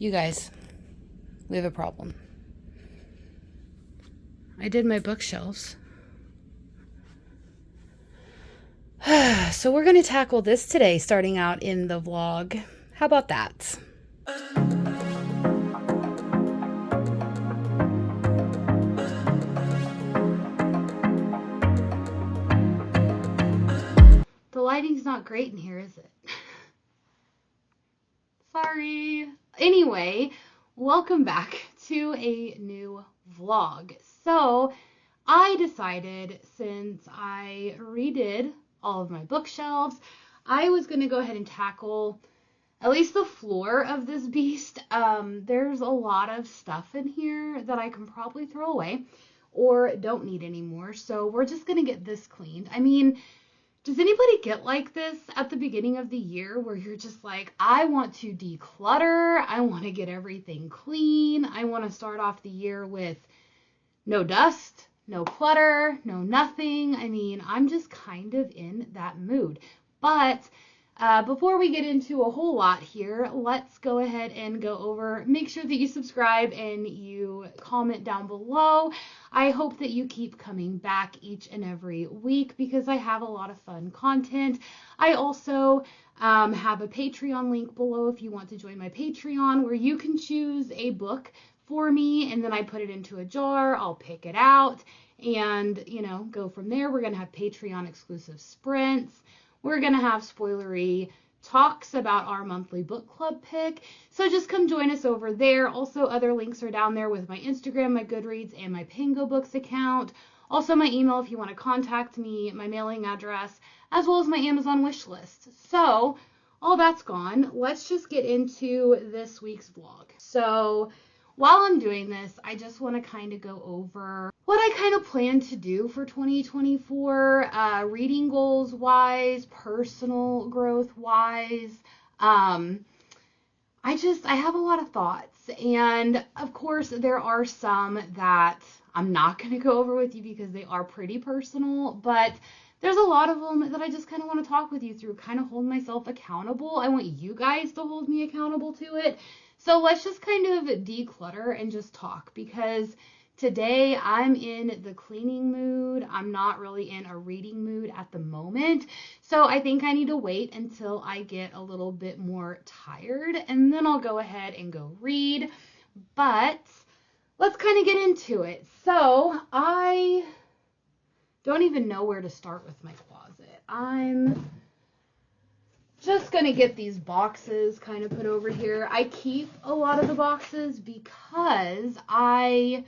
You guys, we have a problem. I did my bookshelves. So we're going to tackle this today, starting out in the vlog. How about that? The lighting's not great in here, is it? Sorry. Anyway, welcome back to a new vlog. So I decided, since I redid all of my bookshelves, I was going to go ahead and tackle at least the floor of this beast. There's a lot of stuff in here that I can probably throw away or don't need anymore. So we're just going to get this cleaned. I mean, does anybody get like this at the beginning of the year where you're just like, I want to declutter, I want to get everything clean, I want to start off the year with no dust, no clutter, no nothing. I mean, I'm just kind of in that mood. But before we get into a whole lot here, let's go ahead and go over, make sure that you subscribe and you comment down below. I hope that you keep coming back each and every week because I have a lot of fun content. I also have a Patreon link below if you want to join my Patreon, where you can choose a book for me, and then I put it into a jar. I'll pick it out and, go from there. We're going to have Patreon exclusive sprints. We're going to have spoilery talks about our monthly book club pick. So just come join us over there. Also, other links are down there with my Instagram, my Goodreads, and my Pango Books account. Also, my email if you want to contact me, my mailing address, as well as my Amazon wish list. So all that's gone. Let's just get into this week's vlog. So while I'm doing this, I just want to kind of go over what I kind of plan to do for 2024, reading goals wise, personal growth wise. I have a lot of thoughts, and of course there are some that I'm not going to go over with you because they are pretty personal, but there's a lot of them that I just kind of want to talk with you through, kind of hold myself accountable. I want you guys to hold me accountable to it. So let's just kind of declutter and just talk, because today I'm in the cleaning mood. I'm not really in a reading mood at the moment. So I think I need to wait until I get a little bit more tired, and then I'll go ahead and go read. But let's kind of get into it. So I don't even know where to start with my closet. I'm just going to get these boxes kind of put over here. I keep a lot of the boxes because I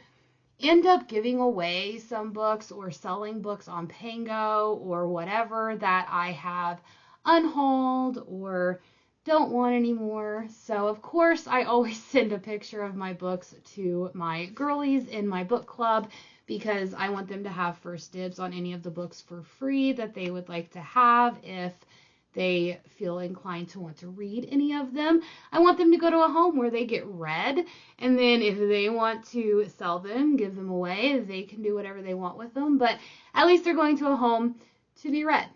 end up giving away some books or selling books on Pango or whatever that I have unhauled or don't want anymore. So of course I always send a picture of my books to my girlies in my book club, because I want them to have first dibs on any of the books for free that they would like to have if they feel inclined to want to read any of them. I want them to go to a home where they get read, and then if they want to sell them, give them away, they can do whatever they want with them, but at least they're going to a home to be read.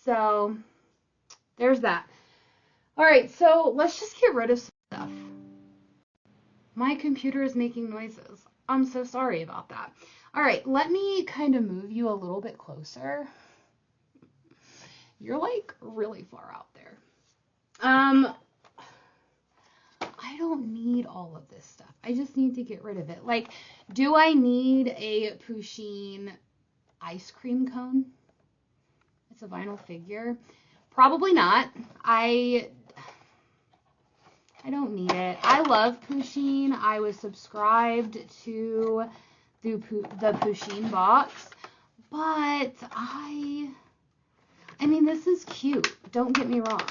So there's that. All right, so let's just get rid of some stuff. My computer is making noises. I'm so sorry about that. All right, let me kind of move you a little bit closer. You're like really far out there. I don't need all of this stuff. I just need to get rid of it. Like, do I need a Pusheen ice cream cone? It's a vinyl figure. Probably not. I don't need it. I love Pusheen. I was subscribed to the Pusheen box, but I mean, this is cute. Don't get me wrong.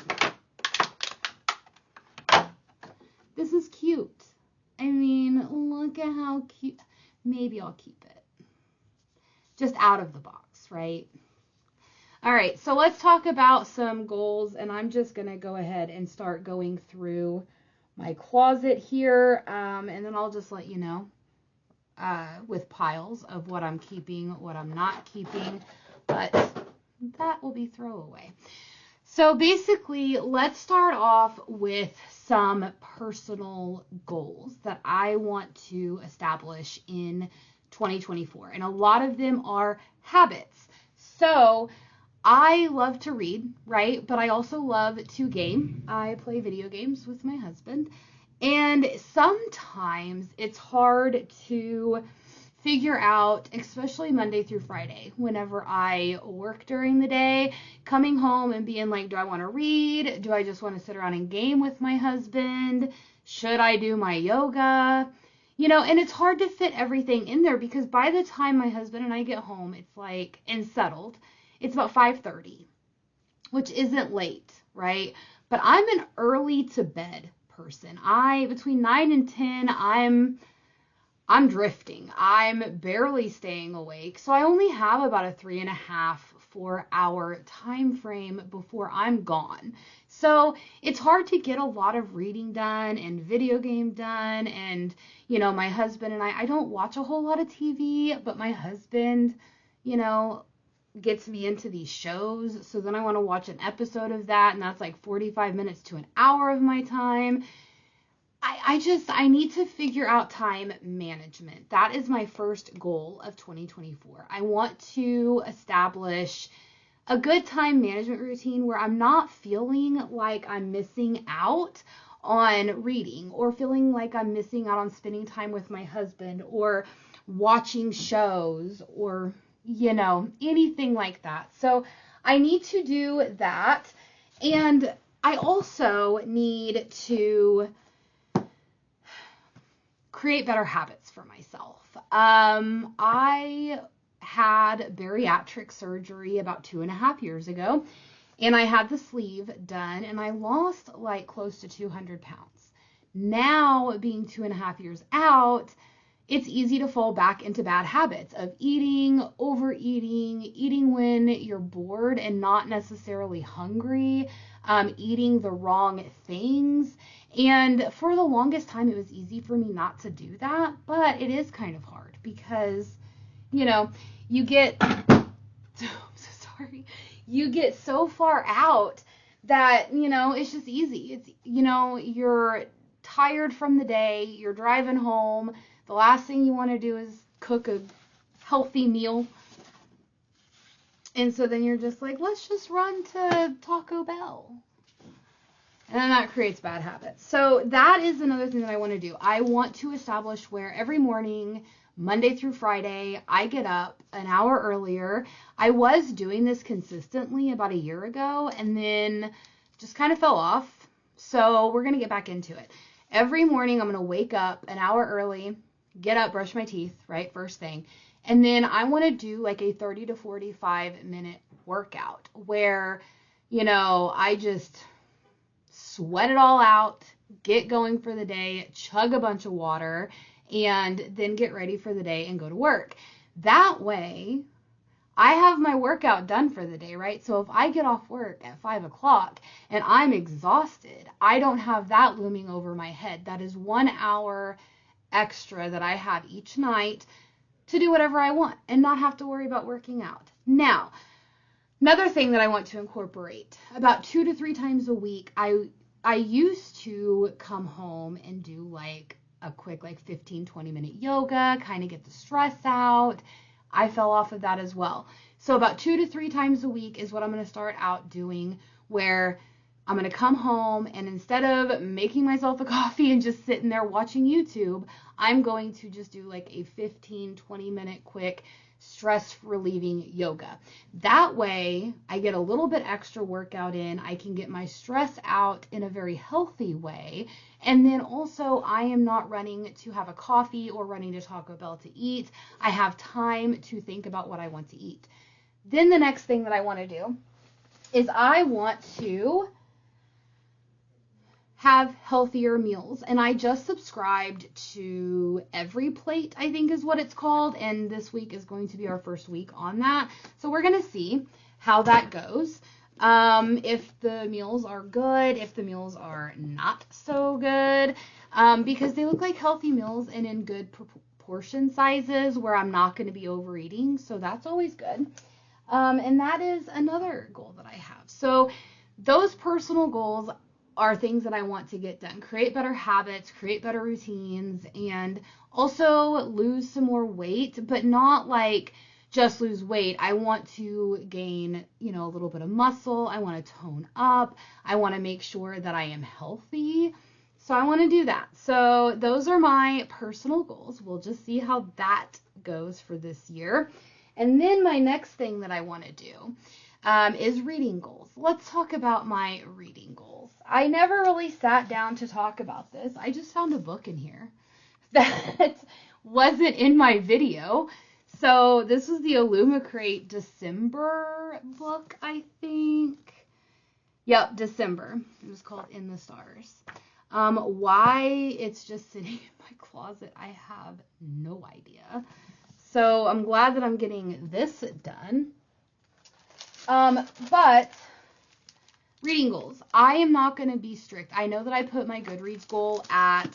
This is cute. I mean, look at how cute. Maybe I'll keep it. Just out of the box, right? All right, so let's talk about some goals, and I'm just going to go ahead and start going through my closet here, and then I'll just let you know with piles of what I'm keeping, what I'm not keeping, but that will be throwaway. So basically, let's start off with some personal goals that I want to establish in 2024. And a lot of them are habits. So I love to read, right? But I also love to game. I play video games with my husband. And sometimes it's hard to figure out, especially Monday through Friday, whenever I work during the day, coming home and being like, do I want to read? Do I just want to sit around and game with my husband? Should I do my yoga? And it's hard to fit everything in there because by the time my husband and I get home, it's like, and settled, it's about 5:30, which isn't late, right? But I'm an early to bed person. Between 9 and 10, I'm drifting. I'm barely staying awake. So I only have about a 3.5, 4 hour time frame before I'm gone. So it's hard to get a lot of reading done and video game done. And, my husband and I don't watch a whole lot of TV, but my husband, gets me into these shows. So then I want to watch an episode of that. And that's like 45 minutes to an hour of my time. I need to figure out time management. That is my first goal of 2024. I want to establish a good time management routine where I'm not feeling like I'm missing out on reading or feeling like I'm missing out on spending time with my husband or watching shows or, anything like that. So I need to do that. And I also need to create better habits for myself. I had bariatric surgery about 2.5 years ago, and I had the sleeve done, and I lost like close to 200 pounds. Now, being 2.5 years out, it's easy to fall back into bad habits of eating, overeating, eating when you're bored and not necessarily hungry, eating the wrong things. And for the longest time, it was easy for me not to do that, but it is kind of hard because, you get, I'm so sorry, you get so far out that, it's just easy. It's, you're tired from the day, you're driving home, the last thing you want to do is cook a healthy meal. And so then you're just like, let's just run to Taco Bell. And then that creates bad habits. So that is another thing that I want to do. I want to establish where every morning, Monday through Friday, I get up an hour earlier. I was doing this consistently about a year ago and then just kind of fell off. So we're going to get back into it. Every morning, I'm going to wake up an hour early, get up, brush my teeth, right? First thing. And then I want to do like a 30 to 45 minute workout where, I just sweat it all out, get going for the day, chug a bunch of water, and then get ready for the day and go to work. That way, I have my workout done for the day, right? So if I get off work at 5 o'clock and I'm exhausted, I don't have that looming over my head. That is 1 hour extra that I have each night to do whatever I want and not have to worry about working out. Now, another thing that I want to incorporate, about 2 to 3 times a week, I used to come home and do like a quick 15-20 minute yoga, kind of get the stress out. I fell off of that as well. So about 2 to 3 times a week is what I'm going to start out doing, where I'm going to come home and instead of making myself a coffee and just sitting there watching YouTube, I'm going to just do like a 15-20 minute quick stress relieving yoga. That way I get a little bit extra workout in. I can get my stress out in a very healthy way. And then also I am not running to have a coffee or running to Taco Bell to eat. I have time to think about what I want to eat. Then the next thing that I want to do is I want to have healthier meals. And I just subscribed to Every Plate, I think is what it's called. And this week is going to be our first week on that. So we're going to see how that goes. If the meals are good, if the meals are not so good, because they look like healthy meals and in good portion sizes where I'm not going to be overeating. So that's always good. And that is another goal that I have. So those personal goals, are things that I want to get done. Create better habits, create better routines, and also lose some more weight, but not like just lose weight. I want to gain, a little bit of muscle. I want to tone up. I want to make sure that I am healthy. So I want to do that. So those are my personal goals. We'll just see how that goes for this year. And then my next thing that I want to do is reading goals. Let's talk about my reading goals. I never really sat down to talk about this. I just found a book in here that wasn't in my video. So this was the Illumicrate December book, I think. Yep, December. It was called In the Stars. Why it's just sitting in my closet, I have no idea. So I'm glad that I'm getting this done. But reading goals. I am not going to be strict. I know that I put my Goodreads goal at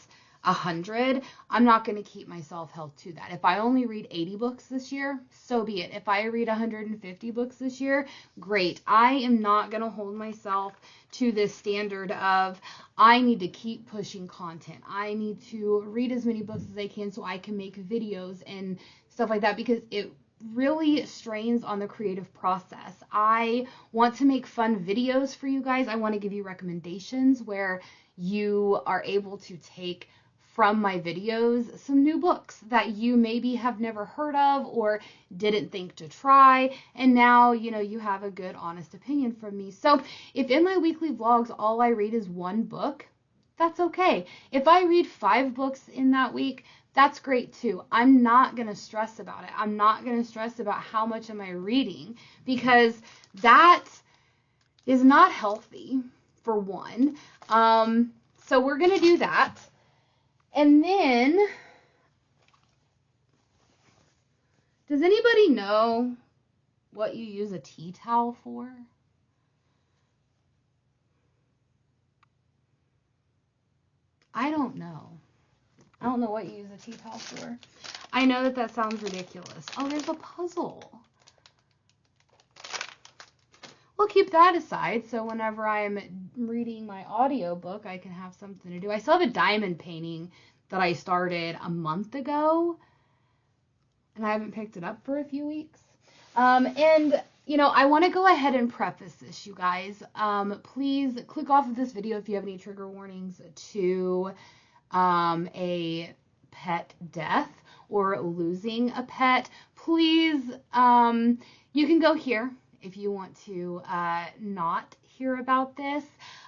100. I'm not going to keep myself held to that. If I only read 80 books this year, so be it. If I read 150 books this year, great. I am not going to hold myself to this standard of I need to keep pushing content. I need to read as many books as I can so I can make videos and stuff like that, because it really strains on the creative process. I want to make fun videos for you guys. I want to give you recommendations where you are able to take from my videos some new books that you maybe have never heard of or didn't think to try, and now you have a good honest opinion from me. So if in my weekly vlogs all I read is one book, that's okay. If I read 5 books in that week, that's great too. I'm not going to stress about it. I'm not going to stress about how much am I reading, because that is not healthy, for one. So we're going to do that. And then, does anybody know what you use a tea towel for? I don't know. I don't know what you use a tea towel for. I know that sounds ridiculous. Oh, there's a puzzle. We'll keep that aside, so whenever I'm reading my audiobook, I can have something to do. I still have a diamond painting that I started a month ago, and I haven't picked it up for a few weeks. And I want to go ahead and preface this, you guys. Please click off of this video if you have any trigger warnings to a pet death or losing a pet. Please, you can go here if you want to not hear about this,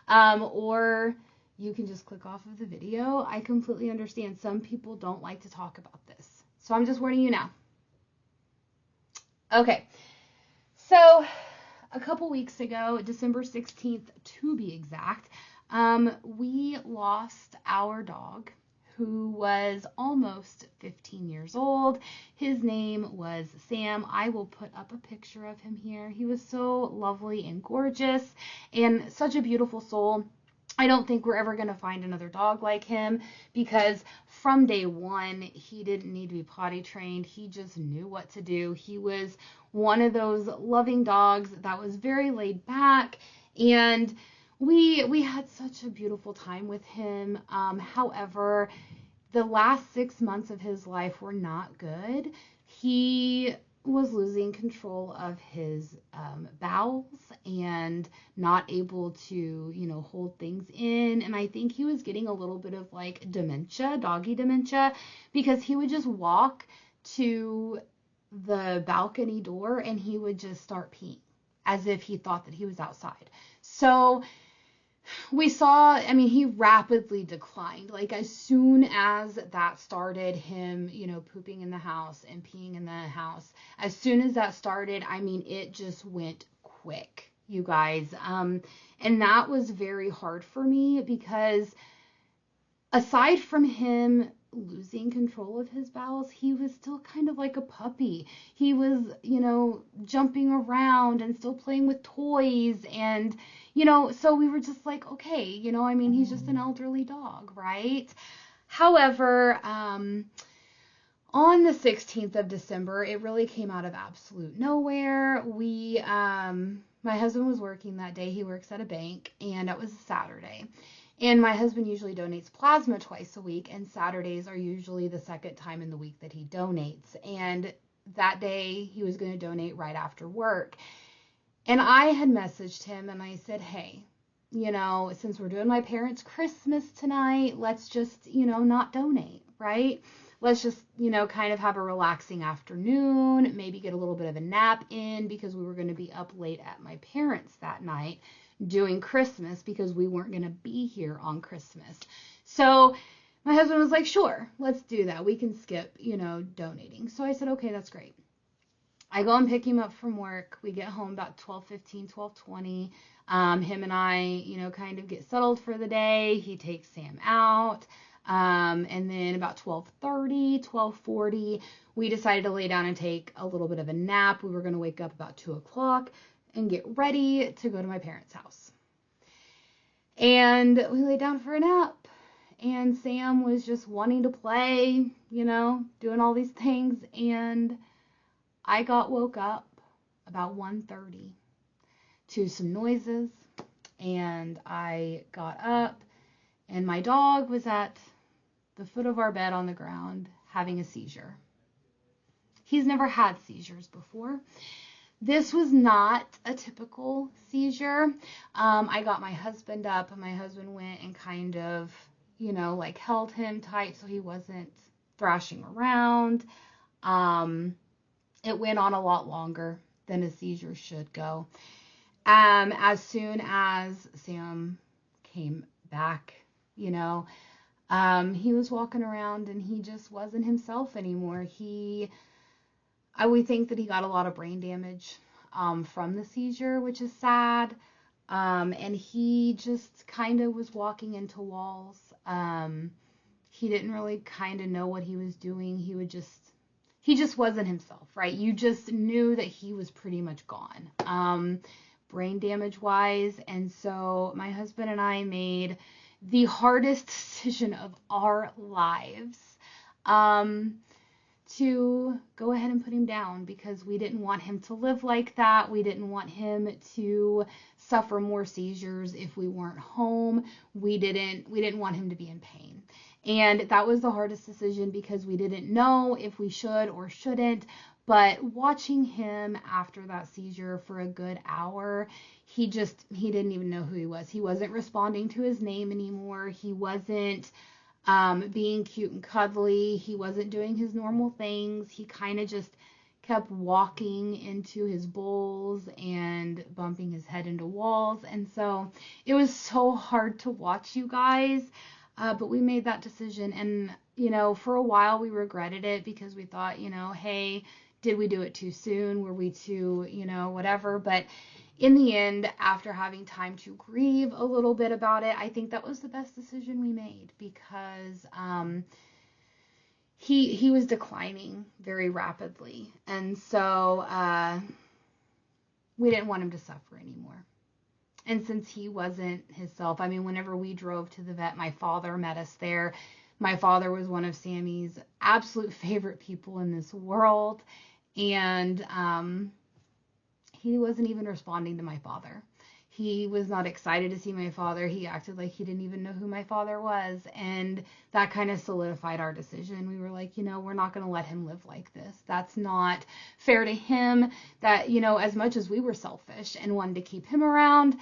or you can just click off of the video. I completely understand. Some people don't like to talk about this, so I'm just warning you now. Okay, so a couple weeks ago, December 16th to be exact, we lost our dog, who was almost 15 years old. His name was Sam. I will put up a picture of him here. He was so lovely and gorgeous and such a beautiful soul. I don't think we're ever going to find another dog like him, because from day one, he didn't need to be potty trained. He just knew what to do. He was one of those loving dogs that was very laid back, and we had such a beautiful time with him. However, the last 6 months of his life were not good. He was losing control of his bowels and not able to, hold things in. And I think he was getting a little bit of like dementia, doggy dementia, because he would just walk to the balcony door and he would just start peeing as if he thought that he was outside. So we saw, he rapidly declined. Like as soon as that started, him, pooping in the house and peeing in the house, as soon as that started, it just went quick, you guys. And that was very hard for me, because aside from him losing control of his bowels, he was still kind of like a puppy. He was, jumping around and still playing with toys, and so we were just like, okay, he's just an elderly dog, right? However, on the 16th of December, it really came out of absolute nowhere. We my husband was working that day. He works at a bank, and it was a Saturday. And my husband usually donates plasma twice a week, and Saturdays are usually the second time in the week that he donates. And that day he was going to donate right after work. And I had messaged him and I said, hey, since we're doing my parents' Christmas tonight, let's just, not donate, right? Let's just, kind of have a relaxing afternoon, maybe get a little bit of a nap in, because we were going to be up late at my parents' that night doing Christmas, because we weren't going to be here on Christmas. So my husband was like, sure, let's do that. We can skip, donating. So I said, okay, that's great. I go and pick him up from work. We get home about 12:15, 12:20. Him and I, kind of get settled for the day. He takes Sam out. And then about 12:30, 12:40, we decided to lay down and take a little bit of a nap. We were going to wake up about 2 o'clock and get ready to go to my parents' house. And we lay down for a nap. And Sam was just wanting to play, doing all these things. And I got woke up about 1:30 to some noises. And I got up, and my dog was at the foot of our bed on the ground having a seizure. He's never had seizures before. This was not a typical seizure. I got my husband up, and my husband went and kind of, held him tight so he wasn't thrashing around. It went on a lot longer than a seizure should go. As soon as Sam came back, he was walking around and he just wasn't himself anymore. We think that he got a lot of brain damage from the seizure, which is sad. And he just kind of was walking into walls. He didn't really kind of know what he was doing. He just wasn't himself, right? You just knew that he was pretty much gone, brain damage wise. And so my husband and I made the hardest decision of our lives, to go ahead and put him down, because we didn't want him to live like that. We didn't want him to suffer more seizures if we weren't home. We didn't want him to be in pain. And that was the hardest decision, because we didn't know if we should or shouldn't. But watching him after that seizure for a good hour, he didn't even know who he was. He wasn't responding to his name anymore. He wasn't being cute and cuddly. He wasn't doing his normal things. He kind of just kept walking into his bowls and bumping his head into walls. And so it was so hard to watch, you guys. But we made that decision. And, for a while we regretted it, because we thought, hey, did we do it too soon? Were we too, whatever? But in the end, after having time to grieve a little bit about it, I think that was the best decision we made, because he was declining very rapidly. And so we didn't want him to suffer anymore. And since he wasn't himself, whenever we drove to the vet, my father met us there. My father was one of Sammy's absolute favorite people in this world. And he wasn't even responding to my father. He was not excited to see my father. He acted like he didn't even know who my father was. And that kind of solidified our decision. We were like, we're not going to let him live like this. That's not fair to him. That, as much as we were selfish and wanted to keep him around,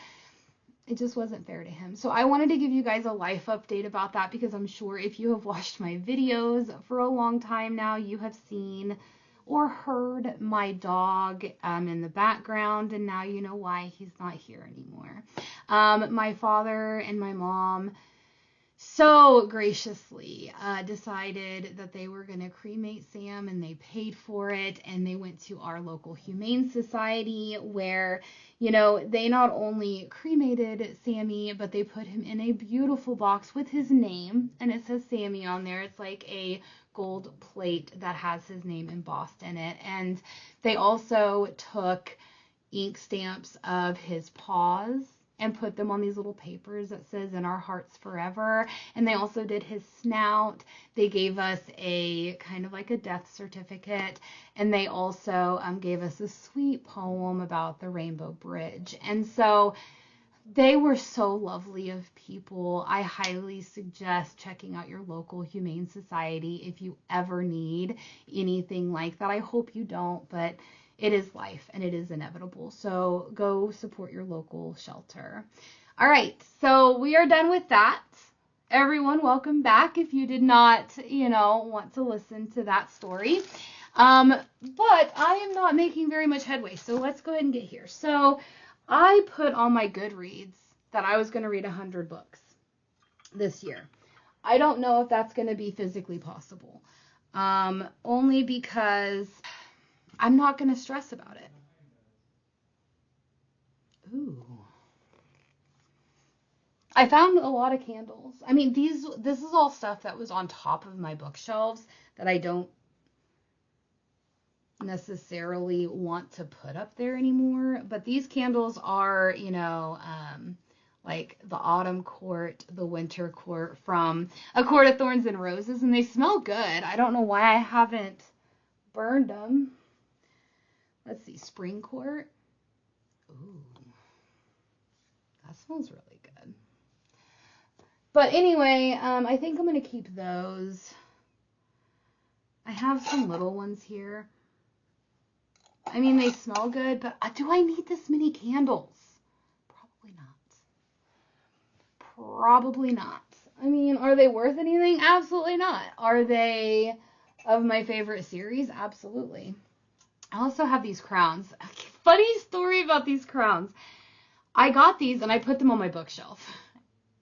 it just wasn't fair to him. So I wanted to give you guys a life update about that, because I'm sure if you have watched my videos for a long time now, you have seen or heard my dog in the background, and now you know why he's not here anymore. My father and my mom so graciously decided that they were going to cremate Sam, and they paid for it, and they went to our local humane society, where they not only cremated Sammy, but they put him in a beautiful box with his name, and it says Sammy on there. It's like a gold plate that has his name embossed in it. And they also took ink stamps of his paws and put them on these little papers that says "In Our Hearts Forever." And they also did his snout. They gave us a kind of like a death certificate, and they also gave us a sweet poem about the Rainbow Bridge. And so they were so lovely of people. I highly suggest checking out your local Humane Society if you ever need anything like that. I hope you don't, but it is life and it is inevitable. So go support your local shelter. All right, so we are done with that. Everyone, welcome back if you did not, want to listen to that story. But I am not making very much headway, so let's go ahead and get here. So I put on my Goodreads that I was going to read 100 books this year. I don't know if that's going to be physically possible, only because I'm not going to stress about it. Ooh. I found a lot of candles. I mean, this is all stuff that was on top of my bookshelves that I don't necessarily want to put up there anymore, but these candles are, like the autumn court, the winter court from A Court of Thorns and Roses, and they smell good. I don't know why I haven't burned them. Let's see, spring court. Ooh, that smells really good. But anyway, I think I'm going to keep those. I have some little ones here. I mean, they smell good, but do I need this many candles? Probably not. Probably not. I mean, are they worth anything? Absolutely not. Are they of my favorite series? Absolutely. I also have these crowns. Funny story about these crowns. I got these and I put them on my bookshelf.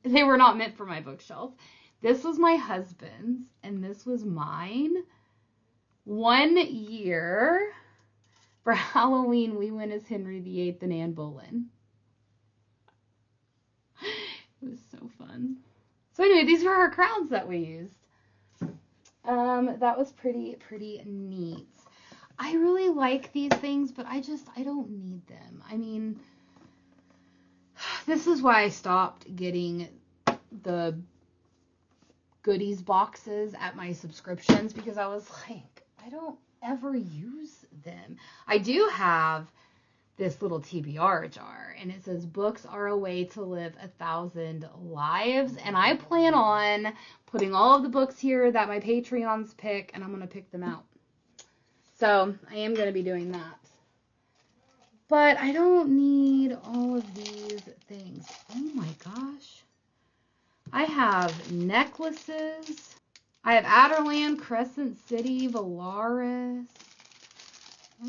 They were not meant for my bookshelf. This was my husband's and this was mine. One year for Halloween, we went as Henry VIII and Anne Boleyn. It was so fun. So anyway, these were our crowns that we used. That was pretty neat. I really like these things, but I don't need them. I mean, this is why I stopped getting the goodies boxes at my subscriptions, because I was like, I don't ever use them. I do have this little TBR jar, and it says books are a way to live 1,000 lives, and I plan on putting all of the books here that my Patreons pick, and I'm going to pick them out. So I am going to be doing that. But I don't need all of these things. Oh my gosh. I have necklaces. I have Adderland, Crescent City, Valaris.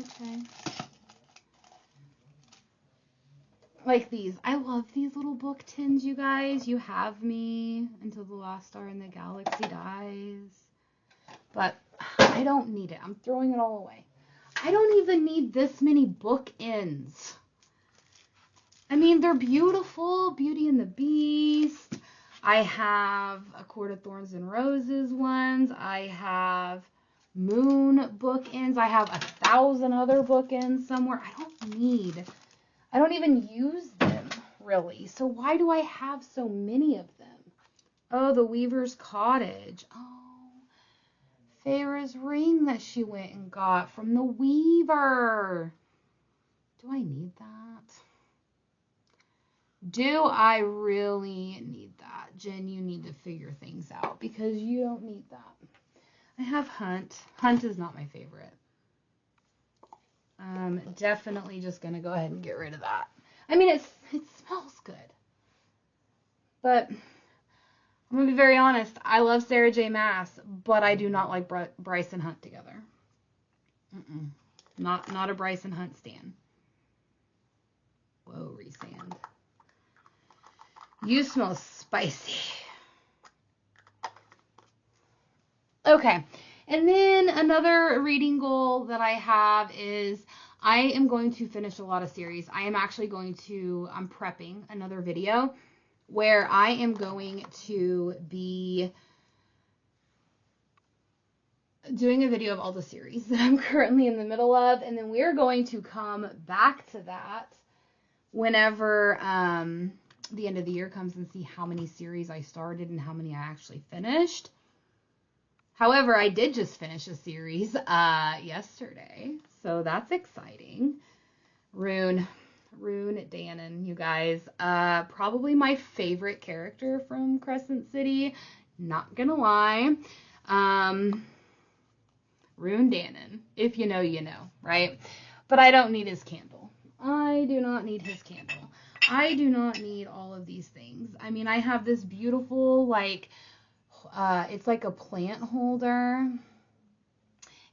Okay. Like these. I love these little book tins, you guys. You have me until the last star in the galaxy dies. But I don't need it. I'm throwing it all away. I don't even need this many bookends. I mean, they're beautiful. Beauty and the Beast. I have A Court of Thorns and Roses ones. I have Moon bookends. I have 1,000 other bookends somewhere. I don't even use them, really. So why do I have so many of them? Oh, the Weaver's Cottage. Oh, Feyre's ring that she went and got from the Weaver. Do I need that? Do I really need that? Jen, you need to figure things out because you don't need that. I have Hunt. Hunt is not my favorite. Definitely just going to go ahead and get rid of that. I mean, it smells good. But I'm going to be very honest. I love Sarah J. Maas, but I do not like Bryce and Hunt together. Not a Bryce and Hunt stan. Whoa, Resand. You smell spicy. Okay. And then another reading goal that I have is I am going to finish a lot of series. I'm prepping another video where I am going to be doing a video of all the series that I'm currently in the middle of. And then we're going to come back to that whenever the end of the year comes and see how many series I started and how many I actually finished. However, I did just finish a series yesterday, so that's exciting. Rune Dannon, you guys. Probably my favorite character from Crescent City. Not gonna lie. Rune Dannon. If you know, you know, right? But I don't need his candle. I do not need his candle. I do not need all of these things. I mean, I have this beautiful, like, it's like a plant holder.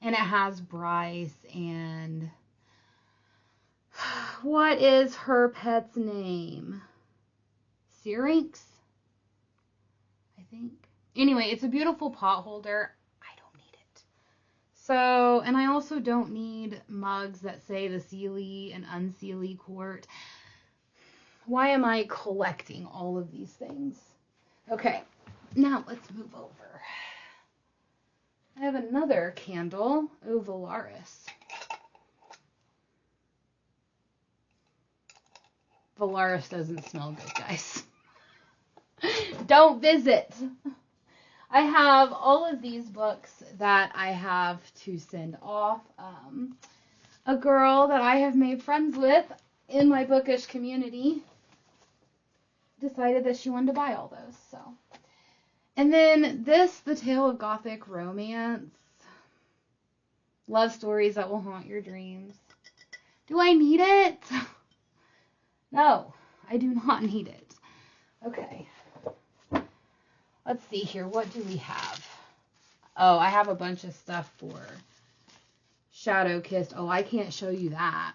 And it has Bryce and... what is her pet's name? Syrinx? I think. Anyway, it's a beautiful pot holder. I don't need it. So, and I also don't need mugs that say the Sealy and Unsealy quart. Why am I collecting all of these things? Okay, now let's move over. I have another candle, Valaris. Valaris doesn't smell good, guys. Don't visit. I have all of these books that I have to send off. A girl that I have made friends with in my bookish community decided that she wanted to buy all those. So, and then this, The Tale of Gothic Romance. Love stories that will haunt your dreams. Do I need it? No, I do not need it. Okay. Let's see here. What do we have? Oh, I have a bunch of stuff for Shadow Kissed. Oh, I can't show you that.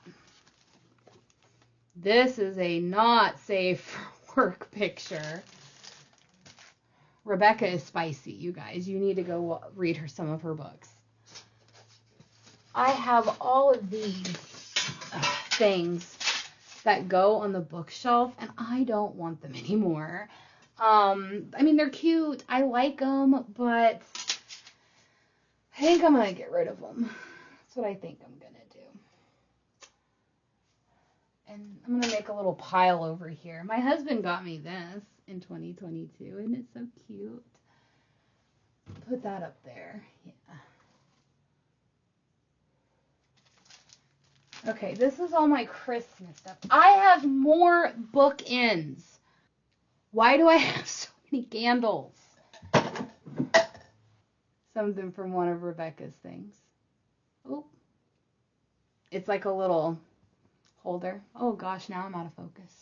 This is a not safe for work picture. Rebecca is spicy, you guys. You need to go read some of her books. I have all of these things that go on the bookshelf, and I don't want them anymore. I mean, they're cute. I like them, but I think I'm going to get rid of them. That's what I think I'm going to do. And I'm going to make a little pile over here. My husband got me this in 2022, and it's so cute. Put that up there. Yeah. Okay, this is all my Christmas stuff. I have more bookends. Why do I have so many candles? Something from one of Rebecca's things. Oh. It's like a little holder. Oh gosh, now I'm out of focus.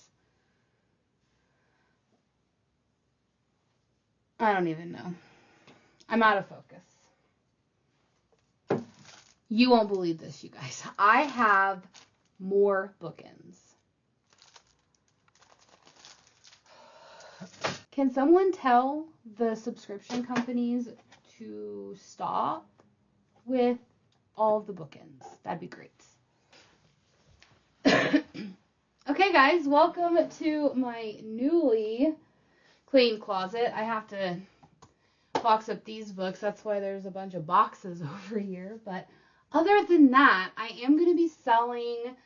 I don't even know. I'm out of focus. You won't believe this, you guys. I have more bookends. Can someone tell the subscription companies to stop with all of the bookends? That'd be great. Okay, guys, welcome to my newly cleaned closet. I have to box up these books. That's why there's a bunch of boxes over here. But other than that, I am going to be selling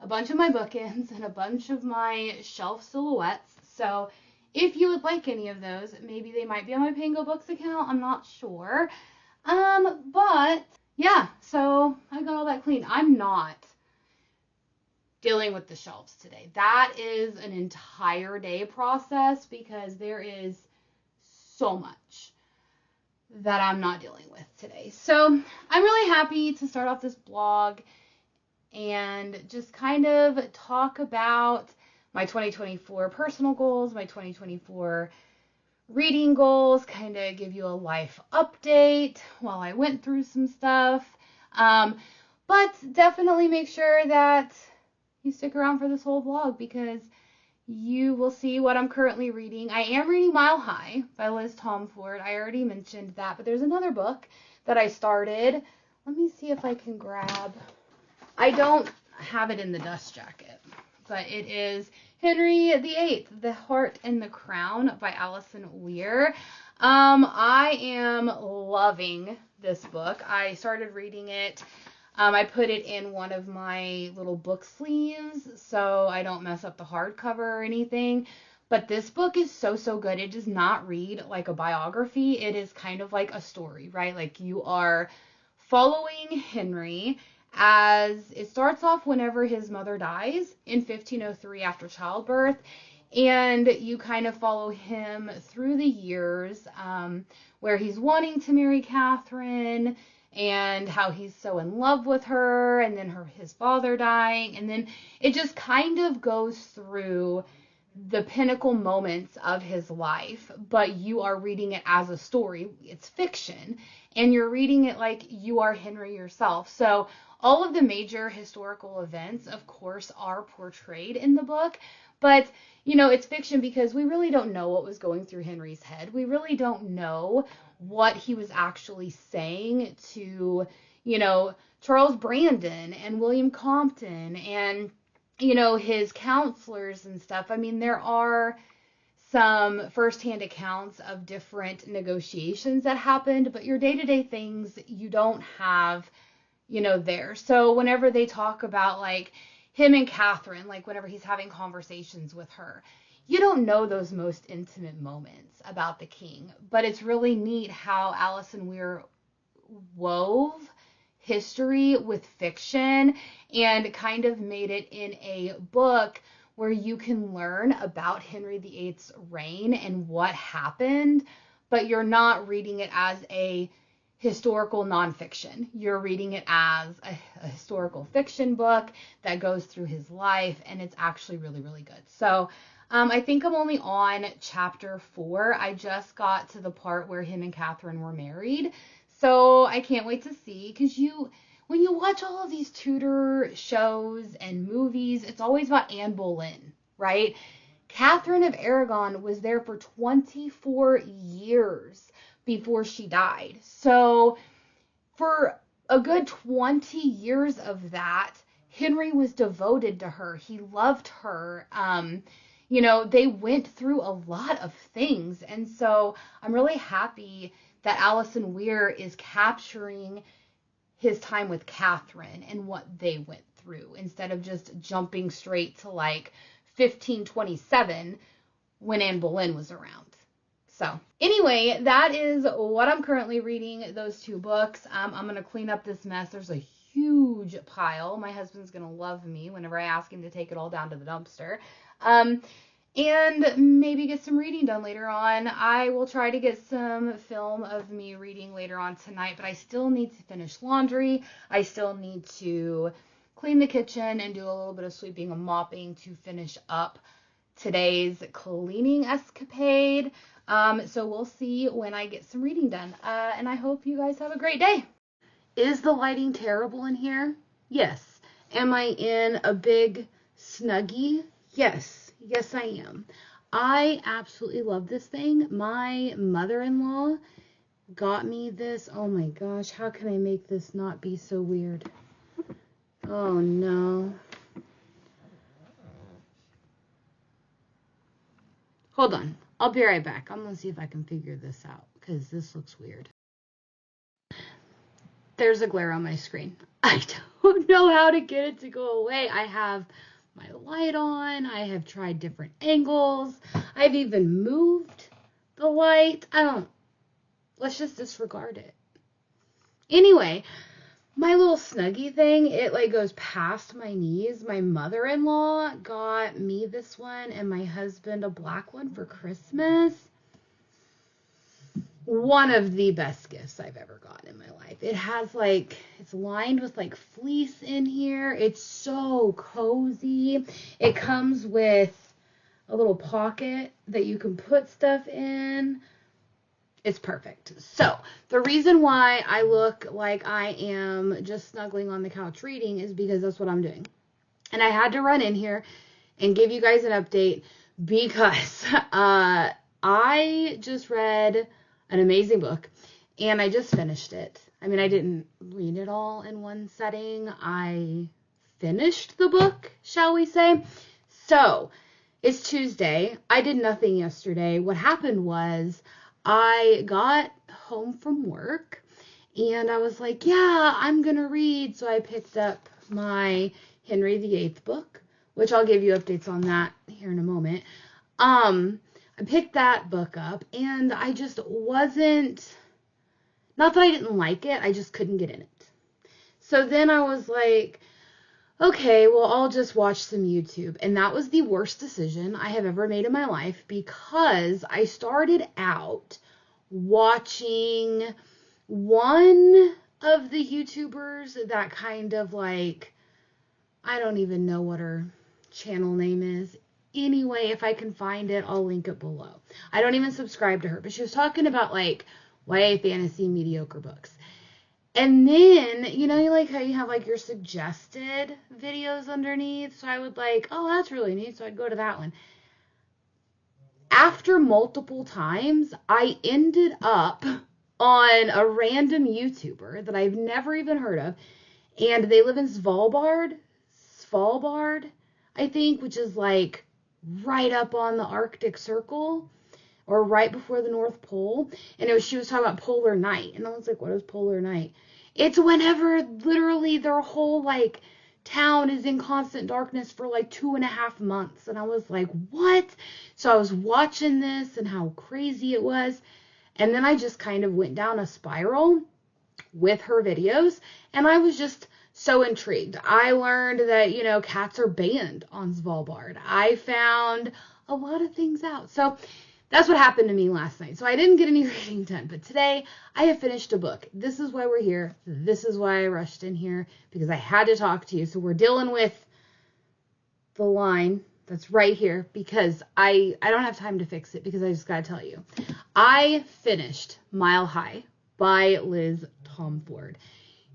a bunch of my bookends and a bunch of my shelf silhouettes. So if you would like any of those, maybe they might be on my Pango Books account. I'm not sure. But yeah, so I got all that clean. I'm not dealing with the shelves today. That is an entire day process because there is so much that I'm not dealing with today. So I'm really happy to start off this blog and just kind of talk about my 2024 personal goals, my 2024 reading goals, kind of give you a life update while I went through some stuff. But definitely make sure that you stick around for this whole vlog because you will see what I'm currently reading. I am reading Mile High by Liz Tomford. I already mentioned that, but there's another book that I started. Let me see if I can grab. I don't have it in the dust jacket, but it is Henry VIII, The Heart and the Crown by Alison Weir. I am loving this book. I started reading it. I put it in one of my little book sleeves so I don't mess up the hardcover or anything. But this book is so, so good. It does not read like a biography. It is kind of like a story, right? Like you are following Henry as it starts off whenever his mother dies in 1503 after childbirth. And you kind of follow him through the years, where he's wanting to marry Catherine and how he's so in love with her, and then his father dying. And then it just kind of goes through the pinnacle moments of his life, but you are reading it as a story. It's fiction, and you're reading it like you are Henry yourself. So all of the major historical events, of course, are portrayed in the book, but it's fiction because we really don't know what was going through Henry's head. We really don't know what he was actually saying to, Charles Brandon and William Compton and his counselors and stuff. I mean, there are some firsthand accounts of different negotiations that happened, but your day-to-day things you don't have, there. So whenever they talk about like him and Catherine, like whenever he's having conversations with her, you don't know those most intimate moments about the king. But it's really neat how Alison Weir wove history with fiction and kind of made it in a book where you can learn about Henry VIII's reign and what happened, but you're not reading it as a historical nonfiction. You're reading it as a historical fiction book that goes through his life, and it's actually really, really good. So I think I'm only on chapter 4. I just got to the part where him and Catherine were married. So I can't wait to see, because when you watch all of these Tudor shows and movies, it's always about Anne Boleyn, right? Catherine of Aragon was there for 24 years before she died. So for a good 20 years of that, Henry was devoted to her. He loved her. They went through a lot of things. And so I'm really happy that Alison Weir is capturing his time with Catherine and what they went through, instead of just jumping straight to like 1527 when Anne Boleyn was around. So anyway, that is what I'm currently reading, those 2 books. I'm going to clean up this mess. There's a huge pile. My husband's going to love me whenever I ask him to take it all down to the dumpster. And maybe get some reading done later on. I will try to get some film of me reading later on tonight, but I still need to finish laundry. I still need to clean the kitchen and do a little bit of sweeping and mopping to finish up today's cleaning escapade. So we'll see when I get some reading done. And I hope you guys have a great day. Is the lighting terrible in here? Yes. Am I in a big snuggie? Yes. Yes, I am. I absolutely love this thing. My mother-in-law got me this. Oh my gosh, how can I make this not be so weird? Oh no. Hold on. I'll be right back. I'm going to see if I can figure this out, because this looks weird. There's a glare on my screen. I don't know how to get it to go away. I have my light on. I have tried different angles. I've even moved the light. Let's just disregard it. Anyway, my little snuggie thing, it like goes past my knees. My mother-in-law got me this one and my husband a black one for Christmas. One of the best gifts I've ever gotten in my life. It has it's lined with fleece in here. It's so cozy. It comes with a little pocket that you can put stuff in. It's perfect. So the reason why I look like I am just snuggling on the couch reading is because that's what I'm doing. And I had to run in here and give you guys an update because I just read an amazing book, and I just finished it. I mean, I didn't read it all in one setting. I finished the book, shall we say. So, it's Tuesday. I did nothing yesterday. What happened was I got home from work, and I was like, yeah, I'm going to read. So I picked up my Henry VIII book, which I'll give you updates on that here in a moment. I picked that book up, and I just wasn't, not that I didn't like it, I just couldn't get in it. So then I was like, okay, well, I'll just watch some YouTube. And that was the worst decision I have ever made in my life, because I started out watching one of the YouTubers that kind of like, I don't even know what her channel name is. Anyway, if I can find it, I'll link it below. I don't even subscribe to her, but she was talking about like YA fantasy mediocre books. And then, you know, like how you have like your suggested videos underneath. So I would like, oh, that's really neat. So I'd go to that one. After multiple times, I ended up on a random YouTuber that I've never even heard of. And they live in Svalbard, I think, which is like right up on the Arctic Circle, or right before the North Pole. And she was talking about polar night. And I was like, what is polar night? It's whenever literally their whole like town is in constant darkness for like 2.5 months. And I was like, what? So I was watching this and how crazy it was. And then I just kind of went down a spiral with her videos. And I was just so intrigued. I learned that, you know, cats are banned on Svalbard. I found a lot of things out. So that's what happened to me last night. So I didn't get any reading done, but today I have finished a book. This is why we're here. This is why I rushed in here, because I had to talk to you. So we're dealing with the line that's right here, because I don't have time to fix it, because I just got to tell you. I finished Mile High by Liz Tomford.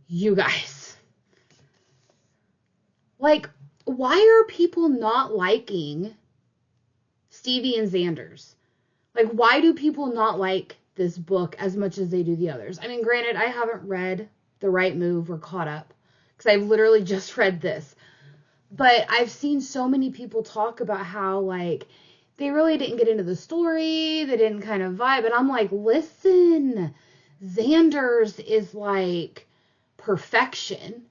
You guys, like, why are people not liking Stevie and Xander's? Like, why do people not like this book as much as they do the others? I mean, granted, I haven't read The Right Move or caught up, because I've literally just read this. But I've seen so many people talk about how, like, they really didn't get into the story, they didn't kind of vibe, and I'm like, listen, Xander's is, like, perfection.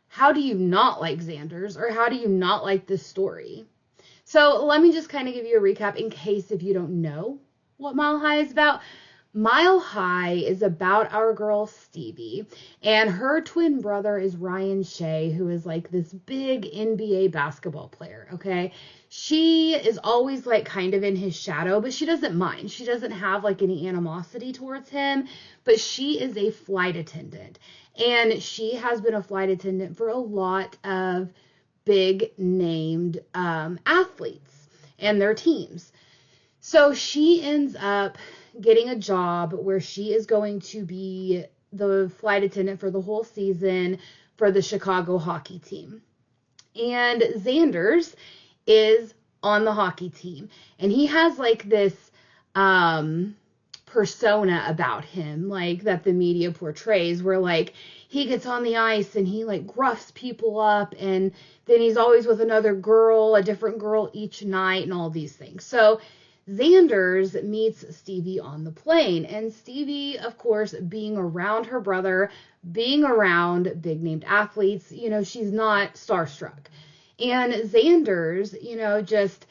How do you not like Xander's, or how do you not like this story? So let me just kind of give you a recap in case if you don't know what Mile High is about. Mile High is about our girl Stevie, and her twin brother is Ryan Shea, who is like this big NBA basketball player, okay? She is always like kind of in his shadow, but she doesn't mind. She doesn't have like any animosity towards him, but she is a flight attendant, and she has been a flight attendant for a lot of big named athletes and their teams. So she ends up getting a job where she is going to be the flight attendant for the whole season for the Chicago hockey team. And Xander's is on the hockey team, and he has like this persona about him, like that the media portrays, where like he gets on the ice and he like gruffs people up, and then he's always with another girl, a different girl each night, and all these things. So Xander's meets Stevie on the plane, and Stevie, of course, being around her brother, being around big named athletes, you know, she's not starstruck. And Xander's, you know, just,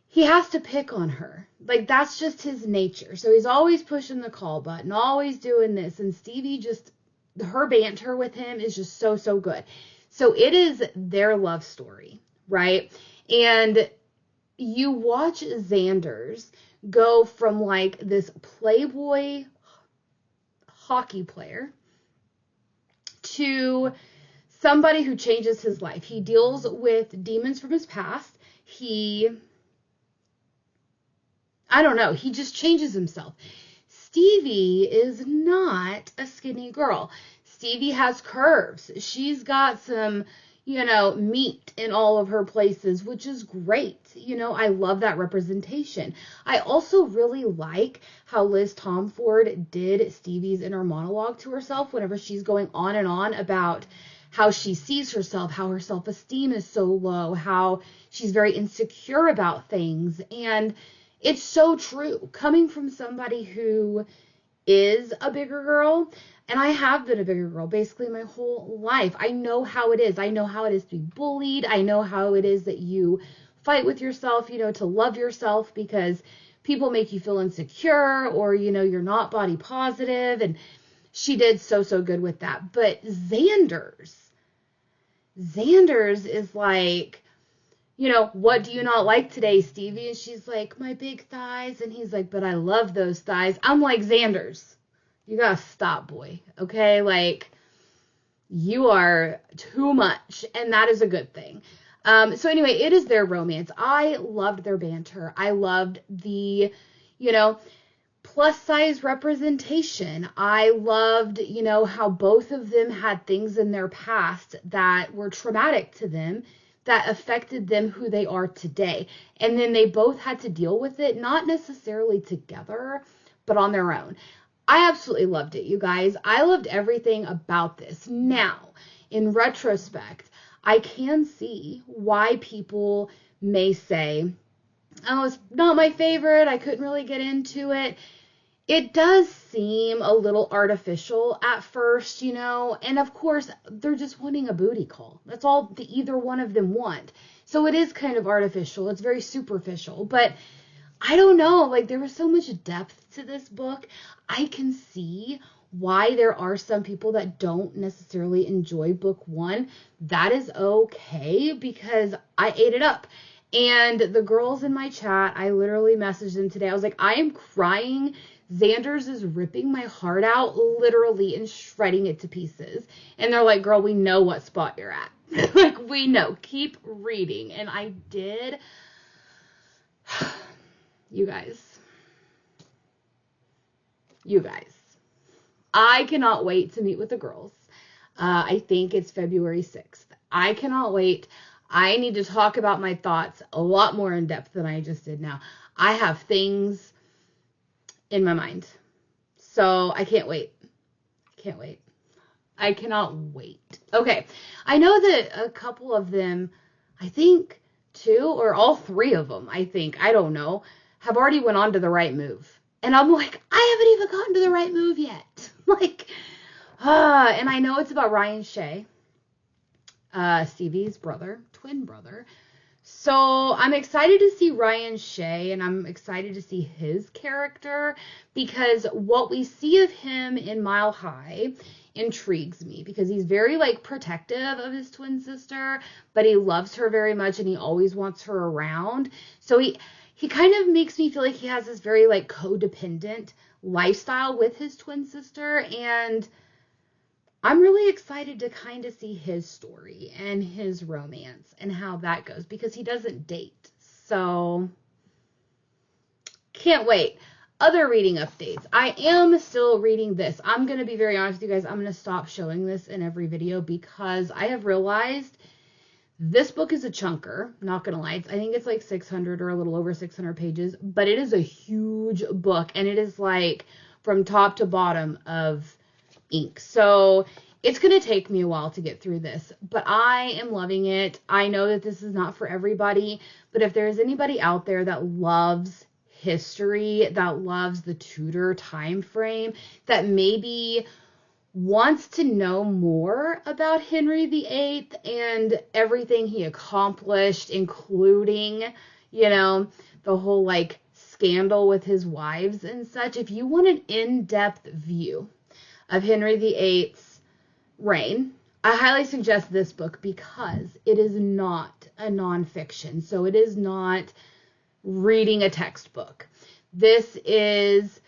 he has to pick on her. Like, that's just his nature. So he's always pushing the call button, always doing this, and Stevie just, her banter with him is just so, so good. So it is their love story, right? And you watch Xander's go from like this playboy hockey player to somebody who changes his life. He deals with demons from his past. I don't know, he just changes himself. Stevie is not a skinny girl. Stevie has curves. She's got some, you know, meat in all of her places, which is great. You know, I love that representation. I also really like how Liz Tomford did Stevie's inner monologue to herself whenever she's going on and on about how she sees herself, how her self-esteem is so low, how she's very insecure about things. And it's so true. Coming from somebody who is a bigger girl, and I have been a bigger girl basically my whole life. I know how it is. I know how it is to be bullied. I know how it is that you fight with yourself, to love yourself because people make you feel insecure or, you're not body positive. And she did so good with that. But Xander's is like, what do you not like today, Stevie? And she's like, my big thighs. And he's like, but I love those thighs. I'm like, Xander's, you gotta stop, boy. Okay? like, you are too much. And that is a good thing. So anyway, it is their romance. I loved their banter. I loved the, plus size representation. I loved, how both of them had things in their past that were traumatic to them, that affected them who they are today. And then they both had to deal with it, not necessarily together, but on their own. I absolutely loved it, you guys. I loved everything about this. Now, in retrospect, I can see why people may say, oh, it's not my favorite. I couldn't really get into it. It does seem a little artificial at first, and of course, they're just wanting a booty call. That's all either one of them want. So it is kind of artificial. It's very superficial, but I don't know, like there was so much depth to this book. I can see why there are some people that don't necessarily enjoy book one. That is okay because I ate it up. And the girls in my chat, I literally messaged them today. I was like, I am crying. Xander's is ripping my heart out, literally, and shredding it to pieces. And they're like, girl, we know what spot you're at. Like, we know. Keep reading. And I did. You guys. I cannot wait to meet with the girls. I think it's February 6th. I cannot wait. I need to talk about my thoughts a lot more in depth than I just did now. I have things in my mind. So I can't wait. I cannot wait. Okay. I know that a couple of them, I think 2 or all 3 of them, I don't know, have already went on to the right move. And I'm like, I haven't even gotten to the right move yet. And I know it's about Ryan Shea, Stevie's twin brother. So I'm excited to see Ryan Shea, and I'm excited to see his character because what we see of him in Mile High intrigues me because he's very protective of his twin sister, but he loves her very much and he always wants her around. So he kind of makes me feel like he has this very codependent lifestyle with his twin sister, and I'm really excited to kind of see his story and his romance and how that goes because he doesn't date. So can't wait. Other reading updates. I am still reading this. I'm going to be very honest with you guys. I'm going to stop showing this in every video because I have realized this book is a chunker. Not going to lie. I think it's 600 or a little over 600 pages, but it is a huge book and it is from top to bottom of ink. So it's going to take me a while to get through this, but I am loving it. I know that this is not for everybody, but if there's anybody out there that loves history, that loves the Tudor time frame, that maybe wants to know more about Henry VIII and everything he accomplished, including, the whole scandal with his wives and such, if you want an in-depth view of Henry VIII's reign, I highly suggest this book because it is not a nonfiction. So it is not reading a textbook. This is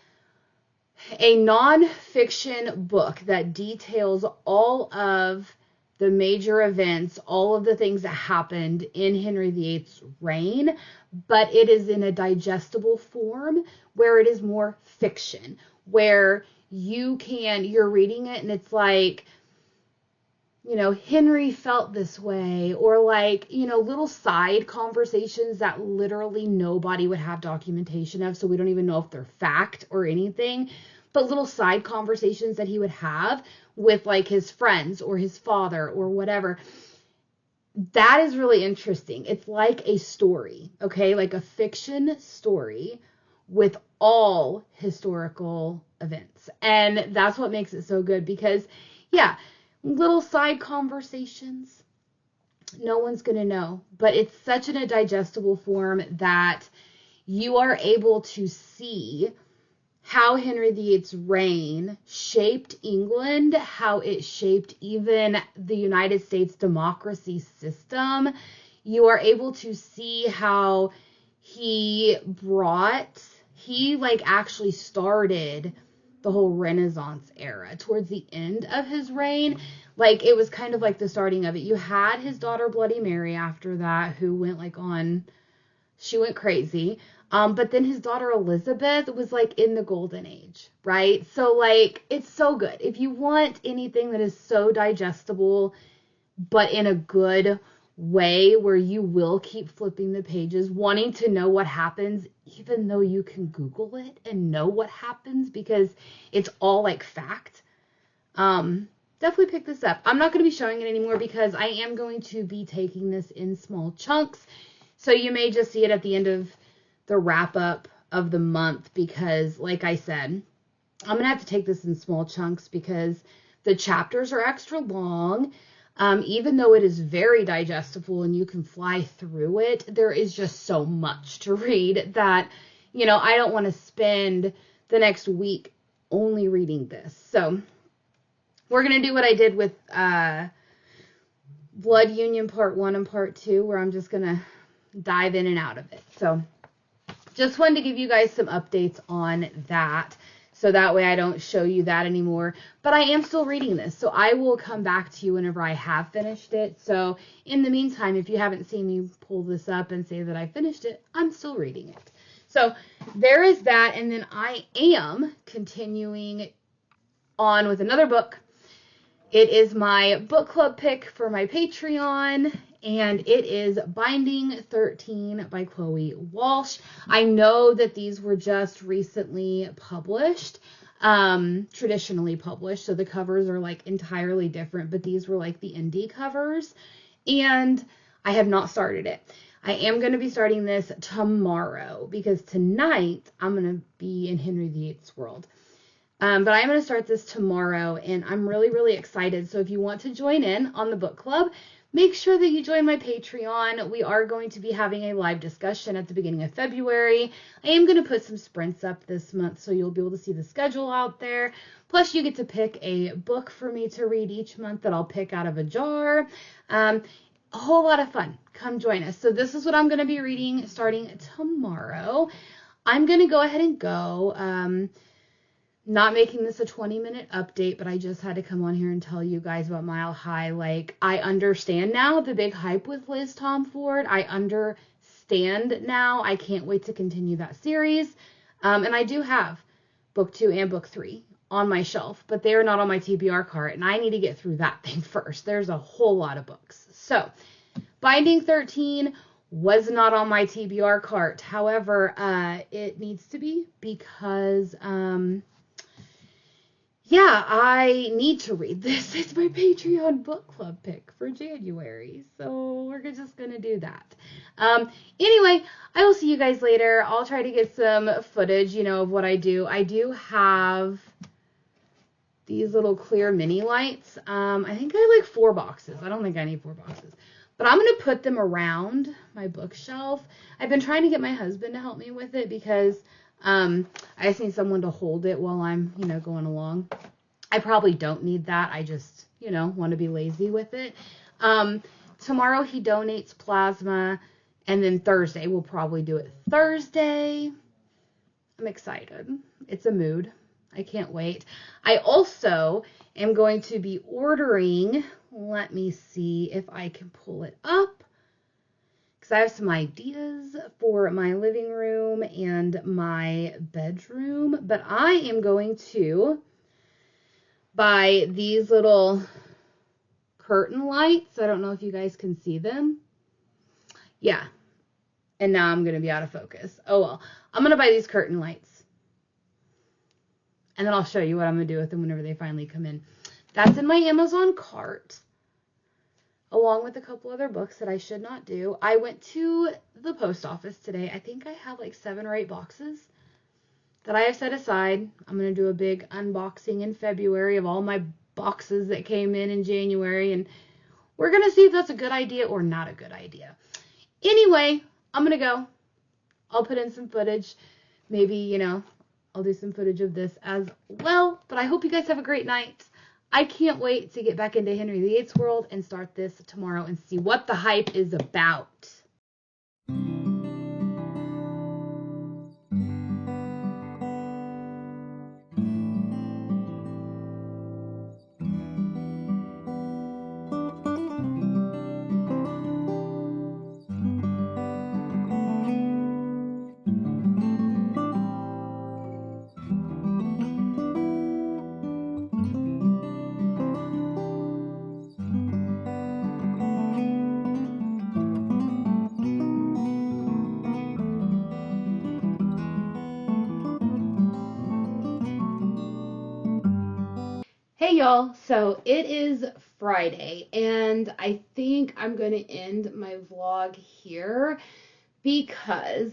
a nonfiction book that details all of the major events, all of the things that happened in Henry VIII's reign, but it is in a digestible form where it is more fiction, where you're reading it and it's Henry felt this way, or little side conversations that literally nobody would have documentation of, so we don't even know if they're fact or anything, but little side conversations that he would have with his friends or his father or whatever. That is really interesting. It's like a story, okay? Like a fiction story with all historical events. And that's what makes it so good because, yeah, little side conversations, no one's going to know. But it's such in a digestible form that you are able to see how Henry VIII's reign shaped England, how it shaped even the United States democracy system. You are able to see how he actually started the whole Renaissance era towards the end of his reign. Like, it was kind of like the starting of it. You had his daughter Bloody Mary after that, who went she went crazy. But then his daughter Elizabeth was like in the golden age, right? So like, it's so good. If you want anything that is so digestible, but in a good way where you will keep flipping the pages, wanting to know what happens, even though you can Google it and know what happens because it's all like fact. Definitely pick this up. I'm not going to be showing it anymore because I am going to be taking this in small chunks. So you may just see it at the end of the wrap up of the month because, like I said, I'm going to have to take this in small chunks because the chapters are extra long. Even though it is very digestible and you can fly through it, there is just so much to read that, I don't want to spend the next week only reading this. So we're going to do what I did with Blood Union Part 1 and Part 2, where I'm just going to dive in and out of it. So just wanted to give you guys some updates on that. So that way I don't show you that anymore. But I am still reading this. So I will come back to you whenever I have finished it. So in the meantime, if you haven't seen me pull this up and say that I finished it, I'm still reading it. So there is that. And then I am continuing on with another book. It is my book club pick for my Patreon, and it is Binding 13 by Chloe Walsh. I know that these were just recently published, traditionally published, so the covers are like entirely different, but these were like the indie covers, and I have not started it. I am going to be starting this tomorrow because tonight I'm going to be in Henry VIII's world. But I'm going to start this tomorrow, and I'm really, really excited. So if you want to join in on the book club, make sure that you join my Patreon. We are going to be having a live discussion at the beginning of February. I am going to put some sprints up this month, so you'll be able to see the schedule out there. Plus, you get to pick a book for me to read each month that I'll pick out of a jar. A whole lot of fun. Come join us. So this is what I'm going to be reading starting tomorrow. I'm going to go ahead and go. Not making this a 20-minute update, but I just had to come on here and tell you guys about Mile High. Like, I understand now the big hype with Liz Tomford. I understand now. I can't wait to continue that series. And I do have book 2 and book 3 on my shelf, but they are not on my TBR cart, and I need to get through that thing first. There's a whole lot of books. So, Binding 13 was not on my TBR cart. However, it needs to be because, yeah, I need to read this. It's my Patreon book club pick for January. So we're just going to do that. Anyway, I will see you guys later. I'll try to get some footage, of what I do. I do have these little clear mini lights. I think I have like 4 boxes. I don't think I need 4 boxes. But I'm going to put them around my bookshelf. I've been trying to get my husband to help me with it because I just need someone to hold it while I'm, going along. I probably don't need that. I just, want to be lazy with it. Tomorrow he donates plasma, and then Thursday we'll probably do it Thursday. I'm excited. It's a mood. I can't wait. I also am going to be ordering, let me see if I can pull it up, because I have some ideas for my living room and my bedroom, but I am going to buy these little curtain lights. I don't know if you guys can see them. Yeah. And now I'm going to be out of focus. Oh well. I'm going to buy these curtain lights. And then I'll show you what I'm going to do with them whenever they finally come in. That's in my Amazon cart, along with a couple other books that I should not do. I went to the post office today. I think I have like 7 or 8 boxes that I have set aside. I'm going to do a big unboxing in February of all my boxes that came in January, and we're going to see if that's a good idea or not a good idea. Anyway, I'm going to go. I'll put in some footage. Maybe, I'll do some footage of this as well. But I hope you guys have a great night. I can't wait to get back into Henry VIII's world and start this tomorrow and see what the hype is about. Hey y'all, so it is Friday and I think I'm going to end my vlog here because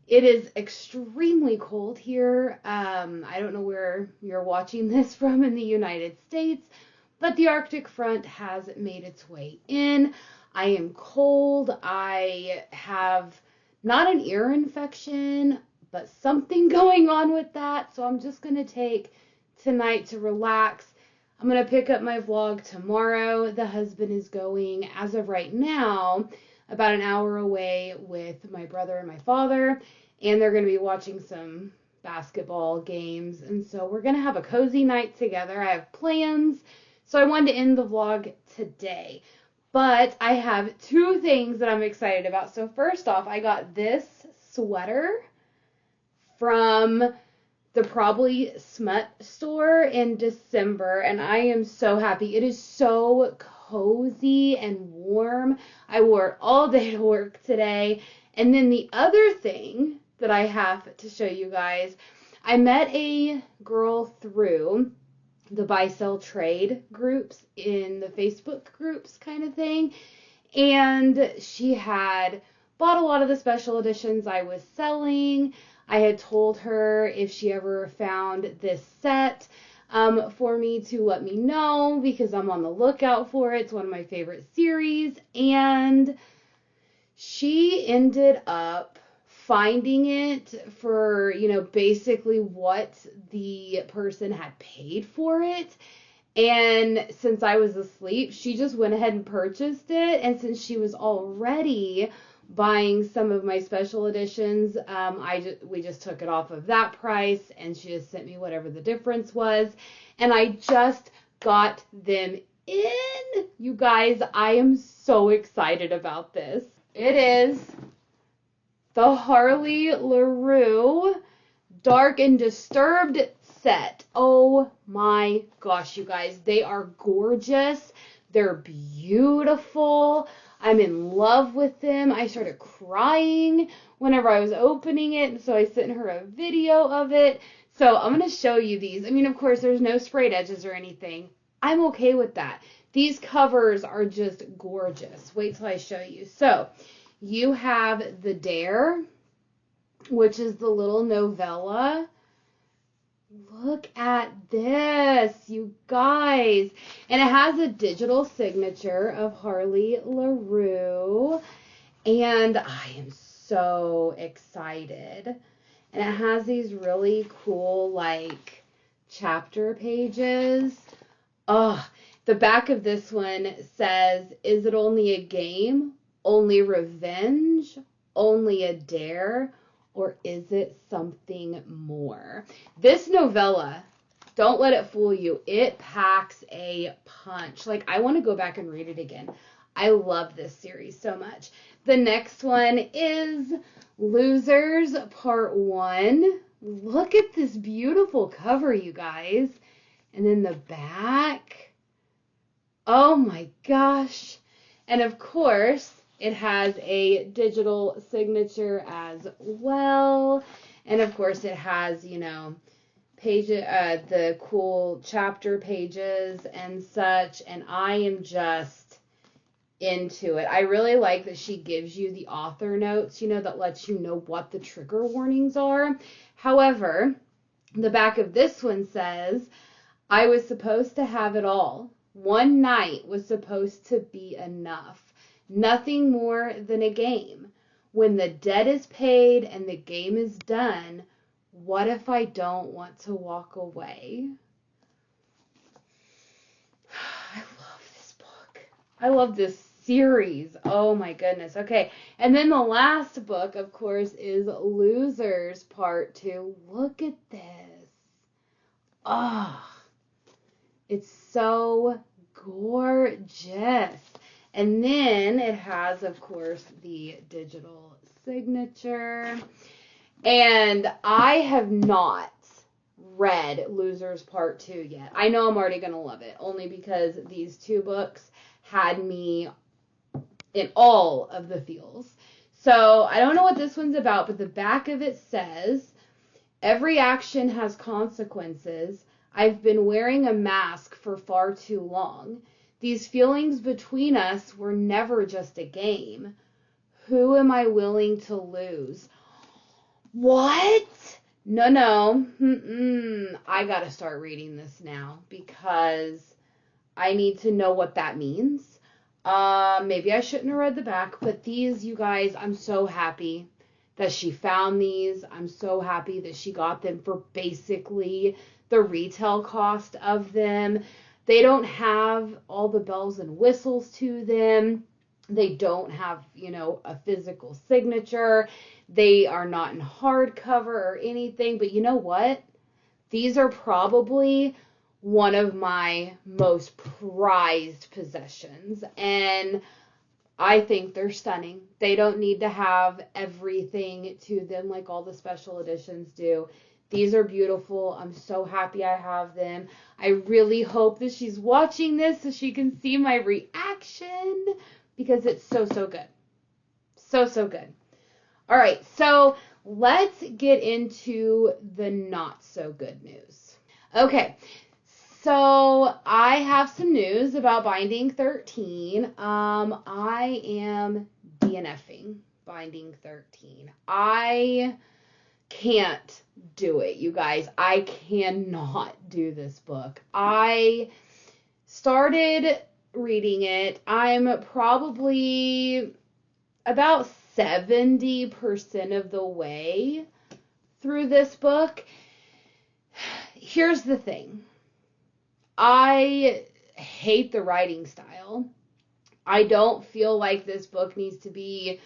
it is extremely cold here. I don't know where you're watching this from in the United States, but the Arctic front has made its way in. I am cold. I have not an ear infection, but something going on with that. So I'm just going to take tonight to relax. I'm going to pick up my vlog tomorrow. The husband is going, as of right now, about an hour away with my brother and my father, and they're going to be watching some basketball games, and so we're going to have a cozy night together. I have plans, so I wanted to end the vlog today, but I have two things that I'm excited about. So first off, I got this sweater from the Probably Smut store in December, and I am so happy. It is so cozy and warm. I wore it all day to work today. And then the other thing that I have to show you guys, I met a girl through the buy sell trade groups in the Facebook groups kind of thing, and she had bought a lot of the special editions I was selling. I had told her if she ever found this set for me to let me know because I'm on the lookout for it. It's one of my favorite series. And she ended up finding it for, basically what the person had paid for it. And since I was asleep, she just went ahead and purchased it. And since she was already buying some of my special editions, we just took it off of that price, and she just sent me whatever the difference was, and I just got them in. You guys, I am so excited about this. It is the Harley LaRue Dark and Disturbed set. Oh my gosh, you guys, they are gorgeous. They're beautiful. I'm in love with them. I started crying whenever I was opening it, so I sent her a video of it. So I'm going to show you these. I mean, of course, there's no sprayed edges or anything. I'm okay with that. These covers are just gorgeous. Wait till I show you. So you have the Dare, which is the little novella. Look at this, you guys. And it has a digital signature of Harley LaRue. And I am so excited. And it has these really cool, chapter pages. Oh, the back of this one says, is it only a game? Only revenge? Only a dare? Or is it something more? This novella, don't let it fool you. It packs a punch. I want to go back and read it again. I love this series so much. The next one is Losers Part 1. Look at this beautiful cover, you guys. And then the back. Oh my gosh. And of course, it has a digital signature as well. And of course it has, the cool chapter pages and such. And I am just into it. I really like that she gives you the author notes, that lets you know what the trigger warnings are. However, the back of this one says, I was supposed to have it all, One night was supposed to be enough. Nothing more than a game. When the debt is paid and the game is done, what if I don't want to walk away? I love this book. I love this series. Oh my goodness. Okay. And then the last book, of course, is Losers Part 2. Look at this. Ah. It's so gorgeous. And then it has, of course, the digital signature. And I have not read Losers Part 2 yet. I know I'm already going to love it, only because these two books had me in all of the feels. So I don't know what this one's about, but the back of it says, every action has consequences. I've been wearing a mask for far too long. These feelings between us were never just a game. Who am I willing to lose? What? No. I gotta start reading this now because I need to know what that means. Maybe I shouldn't have read the back, but these, you guys, I'm so happy that she found these. I'm so happy that she got them for basically the retail cost of them. They don't have all the bells and whistles to them. They don't have, a physical signature. They are not in hardcover or anything. But you know what? These are probably one of my most prized possessions. And I think they're stunning. They don't need to have everything to them like all the special editions do. These are beautiful. I'm so happy I have them. I really hope that she's watching this so she can see my reaction because it's so good. So good. All right, so let's get into the not so good news. Okay, so I have some news about Binding 13. I am DNFing Binding 13. I can't do it, you guys. I cannot do this book. I started reading it. I'm probably about 70% of the way through this book. Here's the thing. I hate the writing style. I don't feel like this book needs to be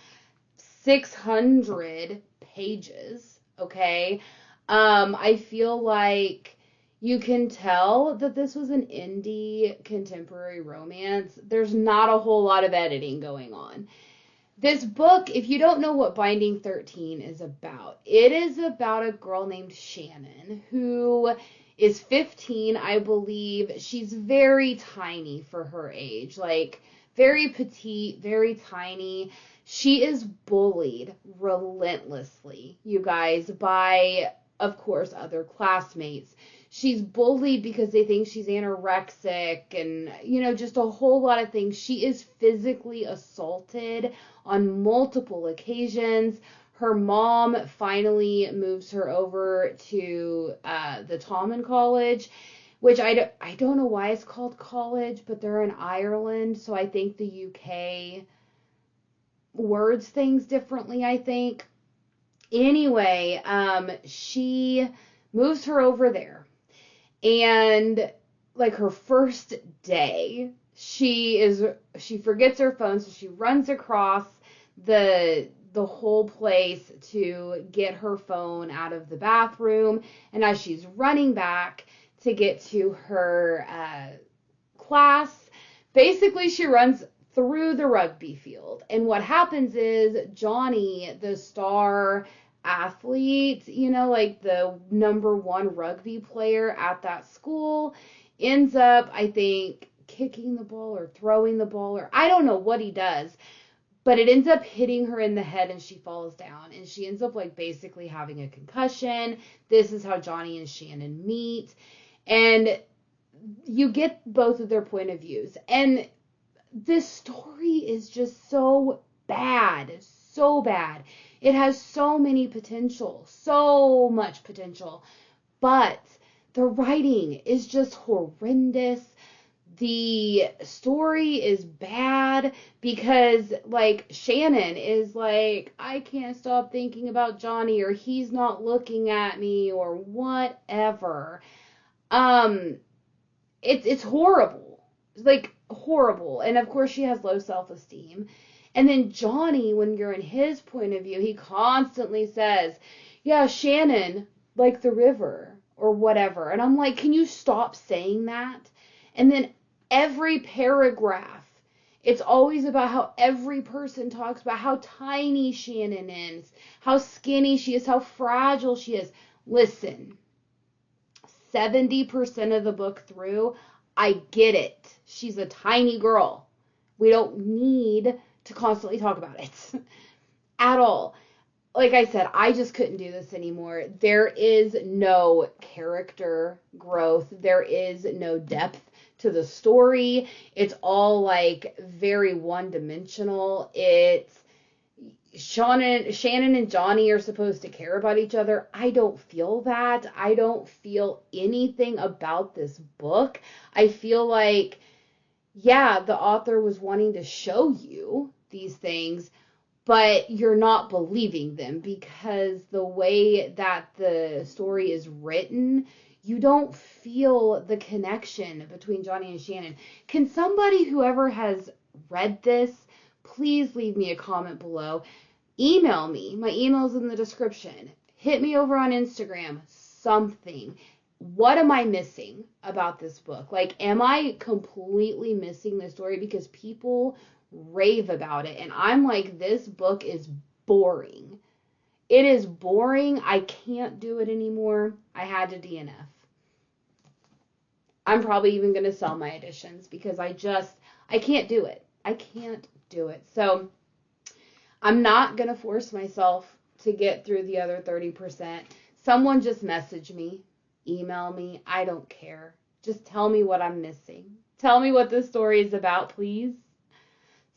600 pages, okay? I feel like you can tell that this was an indie contemporary romance. There's not a whole lot of editing going on. This book, if you don't know what Binding 13 is about, it is about a girl named Shannon who is 15, I believe. She's very tiny for her age, like very petite, very tiny. She is bullied relentlessly, you guys, by, of course, other classmates. She's bullied because they think she's anorexic and, just a whole lot of things. She is physically assaulted on multiple occasions. Her mom finally moves her over to the Tommen College, which I don't know why it's called college, but they're in Ireland, so I think the UK words things differently, I think. Anyway, she moves her over there. And like her first day, she forgets her phone, so she runs across the whole place to get her phone out of the bathroom. And as she's running back to get to her class, basically she runs through the rugby field. And what happens is Johnny, the star athlete, like the #1 rugby player at that school, ends up, I think, kicking the ball or throwing the ball, or I don't know what he does, but it ends up hitting her in the head and she falls down and she ends up like basically having a concussion. This is how Johnny and Shannon meet, and you get both of their point of views. And this story is just so bad. It has so many potential, so much potential, but the writing is just horrendous. the story is bad because, like, Shannon is like, I can't stop thinking about Johnny, or he's not looking at me, or whatever. Um, it's horrible. It's like horrible. And of course she has low self-esteem. And then Johnny, when you're in his point of view, he constantly says, yeah, Shannon, like the river or whatever. And I'm like, can you stop saying that? And then every paragraph, it's always about how every person talks about how tiny Shannon is, how skinny she is, how fragile she is. Listen, 70% of the book through, I get it. She's a tiny girl. We don't need to constantly talk about it at all. Like I said, I just couldn't do this anymore. There is no character growth. There is no depth to the story. It's all like very one-dimensional. It's Shannon and Johnny are supposed to care about each other. I don't feel that. I don't feel anything about this book. I feel like, yeah, the author was wanting to show you these things, but you're not believing them because the way that the story is written, you don't feel the connection between Johnny and Shannon. Can somebody, whoever has read this, please leave me a comment below. Email me. My email's in the description. Hit me over on Instagram. Something. What am I missing about this book? Like, am I completely missing the story? Because people rave about it. And I'm like, this book is boring. It is boring. I can't do it anymore. I had to DNF. I'm probably even going to sell my editions because I can't do it. I can't do it. So I'm not going to force myself to get through the other 30%. Someone just message me, email me. I don't care. Just tell me what I'm missing. Tell me what this story is about, please.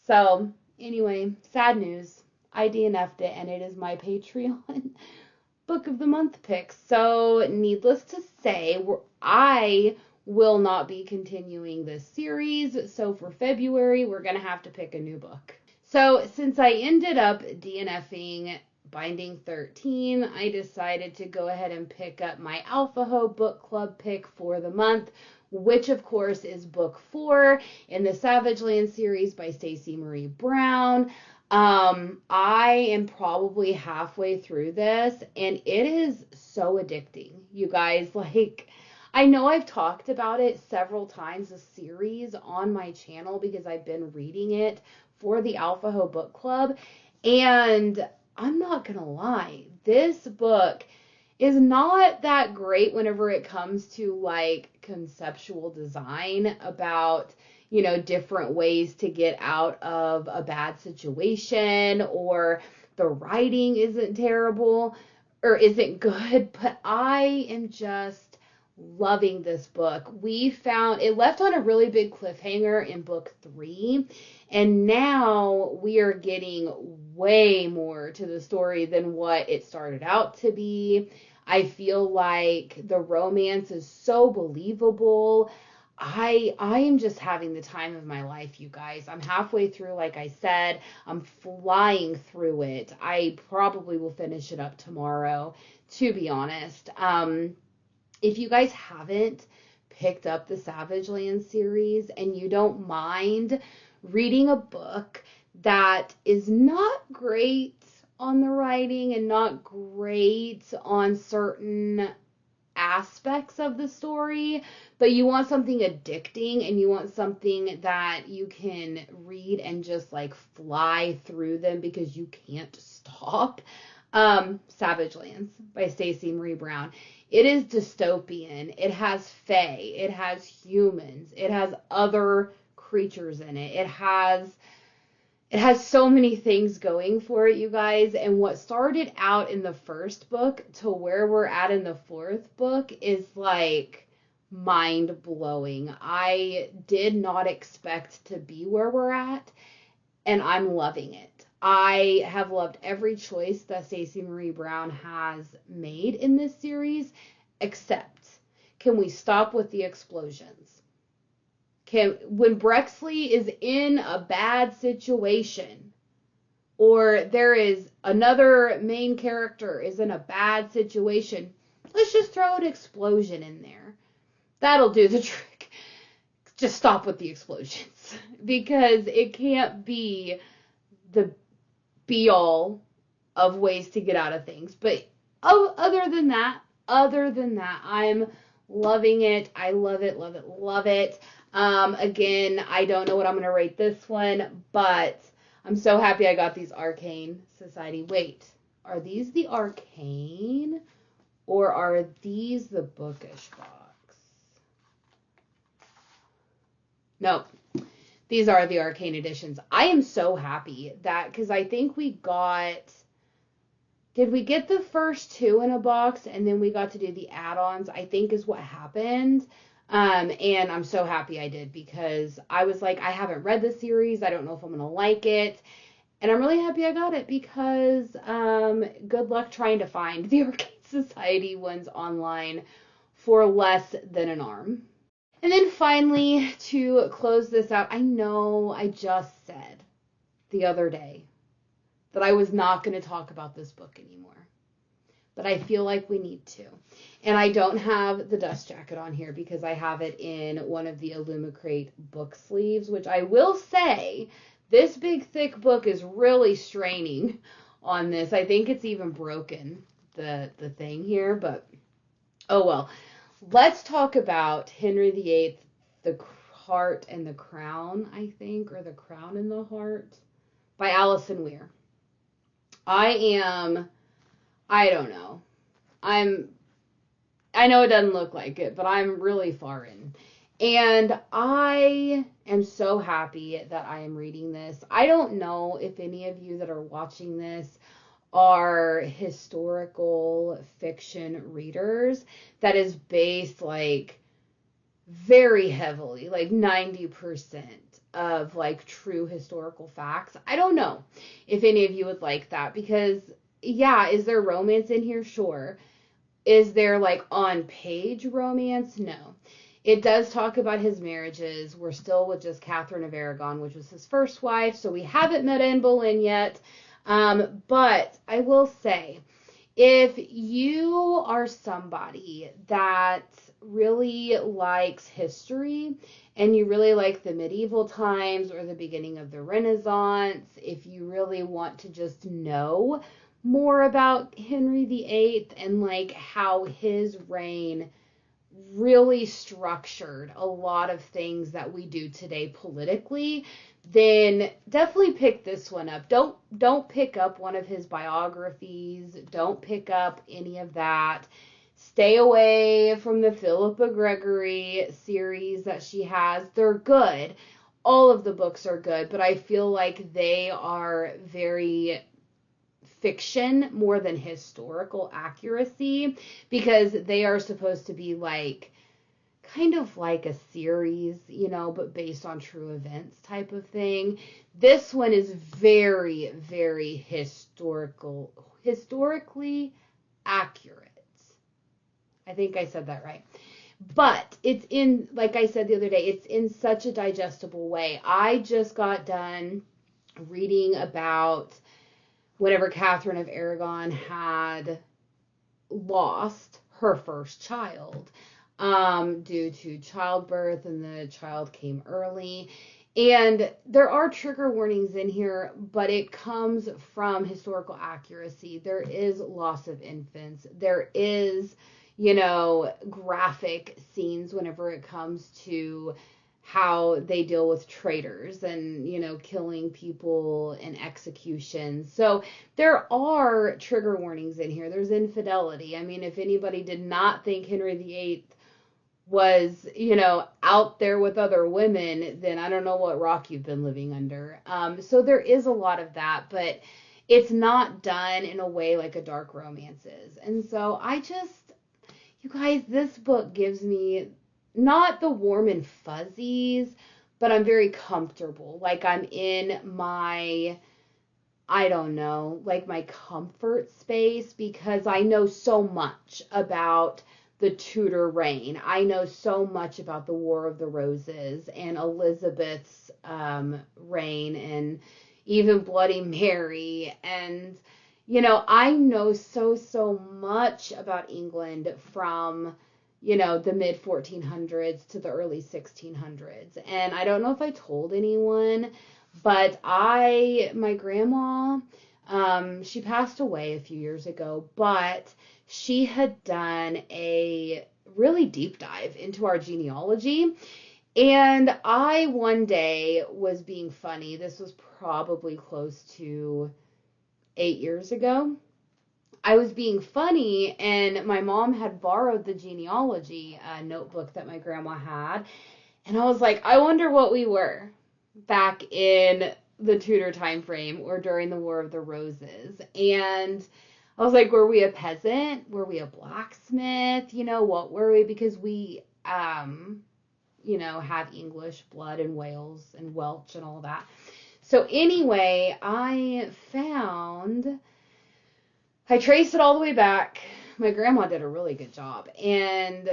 So, anyway, sad news. I DNF'd it, and it is my Patreon Book of the Month pick. So, needless to say, I will not be continuing this series. So, for February, we're going to have to pick a new book. So, since I ended up DNFing Binding 13, I decided to go ahead and pick up my Alpha Ho Book Club pick for the month, which of course is book 4 in the Savage Land series by Stacey Marie Brown. I am probably halfway through this, and it is so addicting, you guys. Like, I know I've talked about it several times, the series, on my channel because I've been reading it for the Alpha Ho Book Club, and I'm not gonna lie, this book is not that great whenever it comes to like conceptual design about, you know, different ways to get out of a bad situation, or the writing isn't terrible or isn't good, but I am just loving this book. It left on a really big cliffhanger in book 3, and now we are getting way more to the story than what it started out to be. I feel like the romance is so believable. I am just having the time of my life, you guys. I'm halfway through, like I said. I'm flying through it. I probably will finish it up tomorrow, to be honest. If you guys haven't picked up the Savage Land series and you don't mind reading a book that is not great on the writing and not great on certain aspects of the story, but you want something addicting and you want something that you can read and just like fly through them because you can't stop, Savage Lands by Stacey Marie Brown. It is dystopian. It has fae. It has humans. It has other creatures in it. It has so many things going for it, you guys. And what started out in the first book to where we're at in the 4th book is like mind blowing. I did not expect to be where we're at, and I'm loving it. I have loved every choice that Stacey Marie Brown has made in this series, except, can we stop with the explosions? When Brexley is in a bad situation, or there is another main character is in a bad situation, let's just throw an explosion in there. That'll do the trick. Just stop with the explosions, because it can't be the be-all of ways to get out of things. But other than that, I'm loving it. I love it, love it, love it. Again, I don't know what I'm going to rate this one, but I'm so happy I got these Arcane Society. Wait, are these the Arcane, or are these the Bookish box? Nope. These are the Arcane editions. I am so happy that, because I think we got... Did we get the first two in a box and then we got to do the add-ons? I think is what happened. And I'm so happy I did, because I was like, I haven't read the series. I don't know if I'm going to like it. And I'm really happy I got it, because good luck trying to find the Arcane Society ones online for less than an arm. And then finally, to close this out, I know I just said the other day that I was not going to talk about this book anymore, but I feel like we need to. And I don't have the dust jacket on here because I have it in one of the Illumicrate book sleeves, which I will say, this big thick book is really straining on this. I think it's even broken, the thing here, but oh well. Let's talk about Henry VIII, The Heart and the Crown, I think, or The Crown and the Heart, by Alison Weir. I don't know. I know it doesn't look like it, but I'm really far in. And I am so happy that I am reading this. I don't know if any of you that are watching this are historical fiction readers that is based like very heavily, like 90% of like true historical facts. I don't know if any of you would like that, because yeah, is there romance in here? Sure. Is there like on page romance? No. It does talk about his marriages. We're still with just Catherine of Aragon, which was his first wife, so we haven't met Anne Boleyn yet. But I will say, if you are somebody that really likes history and you really like the medieval times or the beginning of the Renaissance, if you really want to just know more about Henry VIII and like how his reign really structured a lot of things that we do today politically, then definitely pick this one up. Don't pick up one of his biographies. Don't pick up any of that. Stay away from the Philippa Gregory series that she has. They're good. All of the books are good, but I feel like they are very fiction more than historical accuracy, because they are supposed to be like kind of like a series, you know, but based on true events type of thing. This one is very, very historically accurate. I think I said that right. But it's in, like I said the other day, it's in such a digestible way. I just got done reading about whenever Catherine of Aragon had lost her first child due to childbirth, and the child came early. And there are trigger warnings in here, but it comes from historical accuracy. There is loss of infants. There is, you know, graphic scenes whenever it comes to how they deal with traitors and, you know, killing people and executions. So there are trigger warnings in here. There's infidelity. I mean, if anybody did not think Henry VIII was, you know, out there with other women, then I don't know what rock you've been living under. So there is a lot of that, but it's not done in a way like a dark romance is. And so you guys, this book gives me not the warm and fuzzies, but I'm very comfortable. Like I'm in my, I don't know, like my comfort space, because I know so much about the Tudor reign. I know so much about the War of the Roses and Elizabeth's reign and even Bloody Mary. And, I know so much about England from, the mid 1400s to the early 1600s. And I don't know if I told anyone, but my grandma, she passed away a few years ago, but she had done a really deep dive into our genealogy. And I one day was being funny. This was probably close to 8 years ago. I was being funny, and my mom had borrowed the genealogy notebook that my grandma had. And I was like, I wonder what we were back in the Tudor time frame or during the War of the Roses. And I was like, were we a peasant? Were we a blacksmith? What were we? Because we, have English blood in Wales and Welsh and all that. So anyway, I traced it all the way back. My grandma did a really good job. And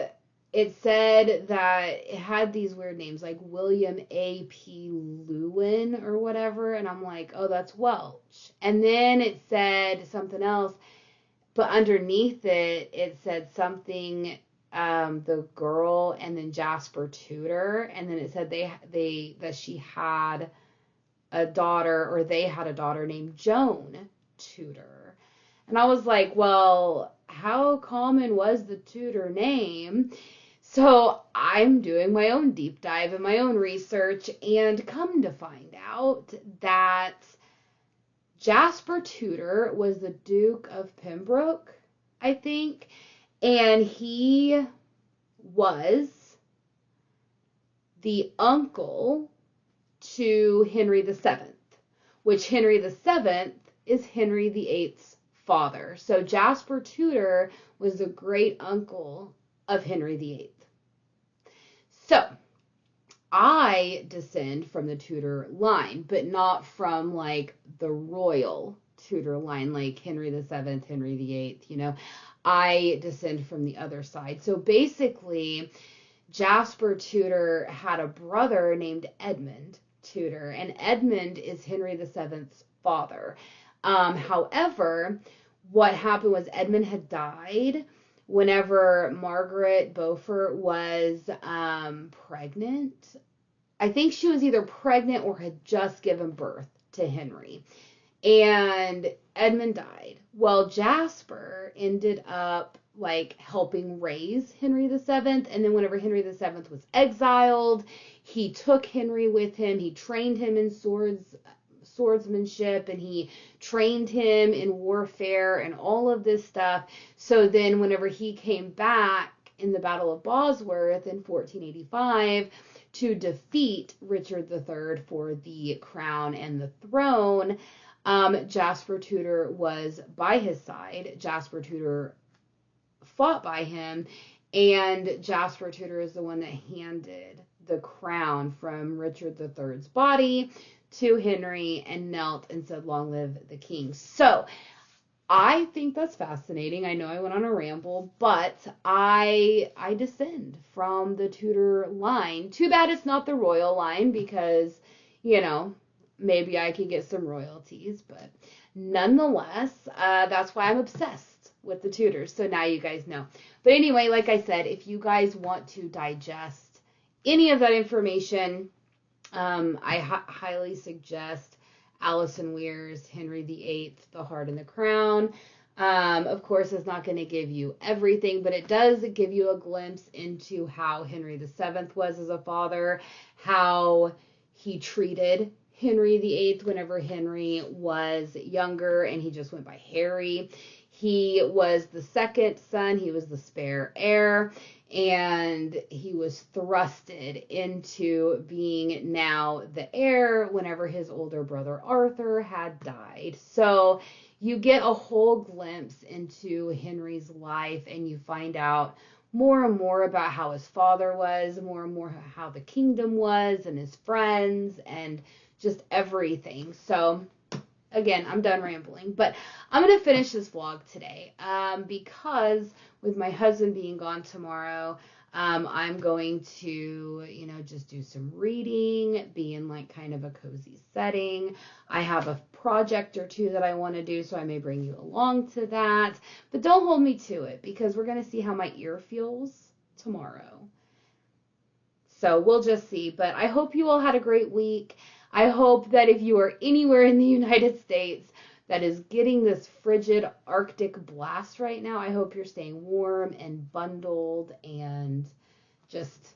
it said that it had these weird names like William A.P. Lewin or whatever. And I'm like, oh, that's Welsh. And then it said something else. But underneath it, it said something, the girl, and then Jasper Tudor. And then it said that she had a daughter, or they had a daughter named Joan Tudor. And I was like, well, how common was the Tudor name? So I'm doing my own deep dive and my own research, and come to find out that Jasper Tudor was the Duke of Pembroke, I think, and he was the uncle to Henry VII, which Henry VII is Henry VIII's father. So Jasper Tudor was the great uncle of Henry VIII. So I descend from the Tudor line, but not from like the royal Tudor line, like Henry VII, Henry VIII, I descend from the other side. So basically, Jasper Tudor had a brother named Edmund Tudor, and Edmund is Henry VII's father. However, what happened was Edmund had died whenever Margaret Beaufort was pregnant. I think she was either pregnant or had just given birth to Henry. And Edmund died. Well, Jasper ended up helping raise Henry VII. And then whenever Henry VII was exiled, he took Henry with him. He trained him in swordsmanship, and he trained him in warfare and all of this stuff. So then whenever he came back in the Battle of Bosworth in 1485 to defeat Richard III for the crown and the throne, Jasper Tudor was by his side. Jasper Tudor fought by him, and Jasper Tudor is the one that handed the crown from Richard III's body to Henry and knelt and said, "Long live the king." So I think that's fascinating. I know I went on a ramble, but I descend from the Tudor line. Too bad it's not the royal line, because, maybe I could get some royalties, but nonetheless, that's why I'm obsessed with the Tudors. So now you guys know. But anyway, like I said, if you guys want to digest any of that information, I highly suggest Alison Weir's Henry VIII, The Heart and the Crown. Of course, it's not going to give you everything, but it does give you a glimpse into how Henry VII was as a father, how he treated Henry VIII whenever Henry was younger and he just went by Harry. He was the second son, he was the spare heir, and he was thrusted into being now the heir whenever his older brother Arthur had died. So you get a whole glimpse into Henry's life, and you find out more and more about how his father was, more and more how the kingdom was, and his friends, and just everything. So again, I'm done rambling, but I'm going to finish this vlog today because with my husband being gone tomorrow, I'm going to, just do some reading, be in like kind of a cozy setting. I have a project or two that I want to do, so I may bring you along to that. But don't hold me to it because we're going to see how my ear feels tomorrow. So we'll just see. But I hope you all had a great week. I hope that if you are anywhere in the United States that is getting this frigid Arctic blast right now, I hope you're staying warm and bundled and just,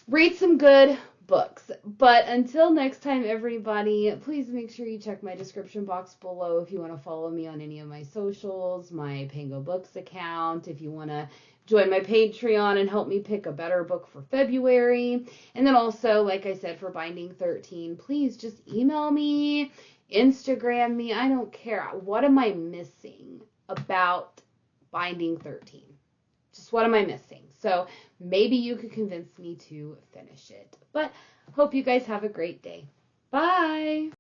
read some good books. But until next time, everybody, please make sure you check my description box below if you want to follow me on any of my socials, my Pango Books account, if you want to join my Patreon and help me pick a better book for February. And then also, like I said, for Binding 13, please just email me, Instagram me. I don't care. What am I missing about Binding 13? Just what am I missing? So maybe you could convince me to finish it. But hope you guys have a great day. Bye!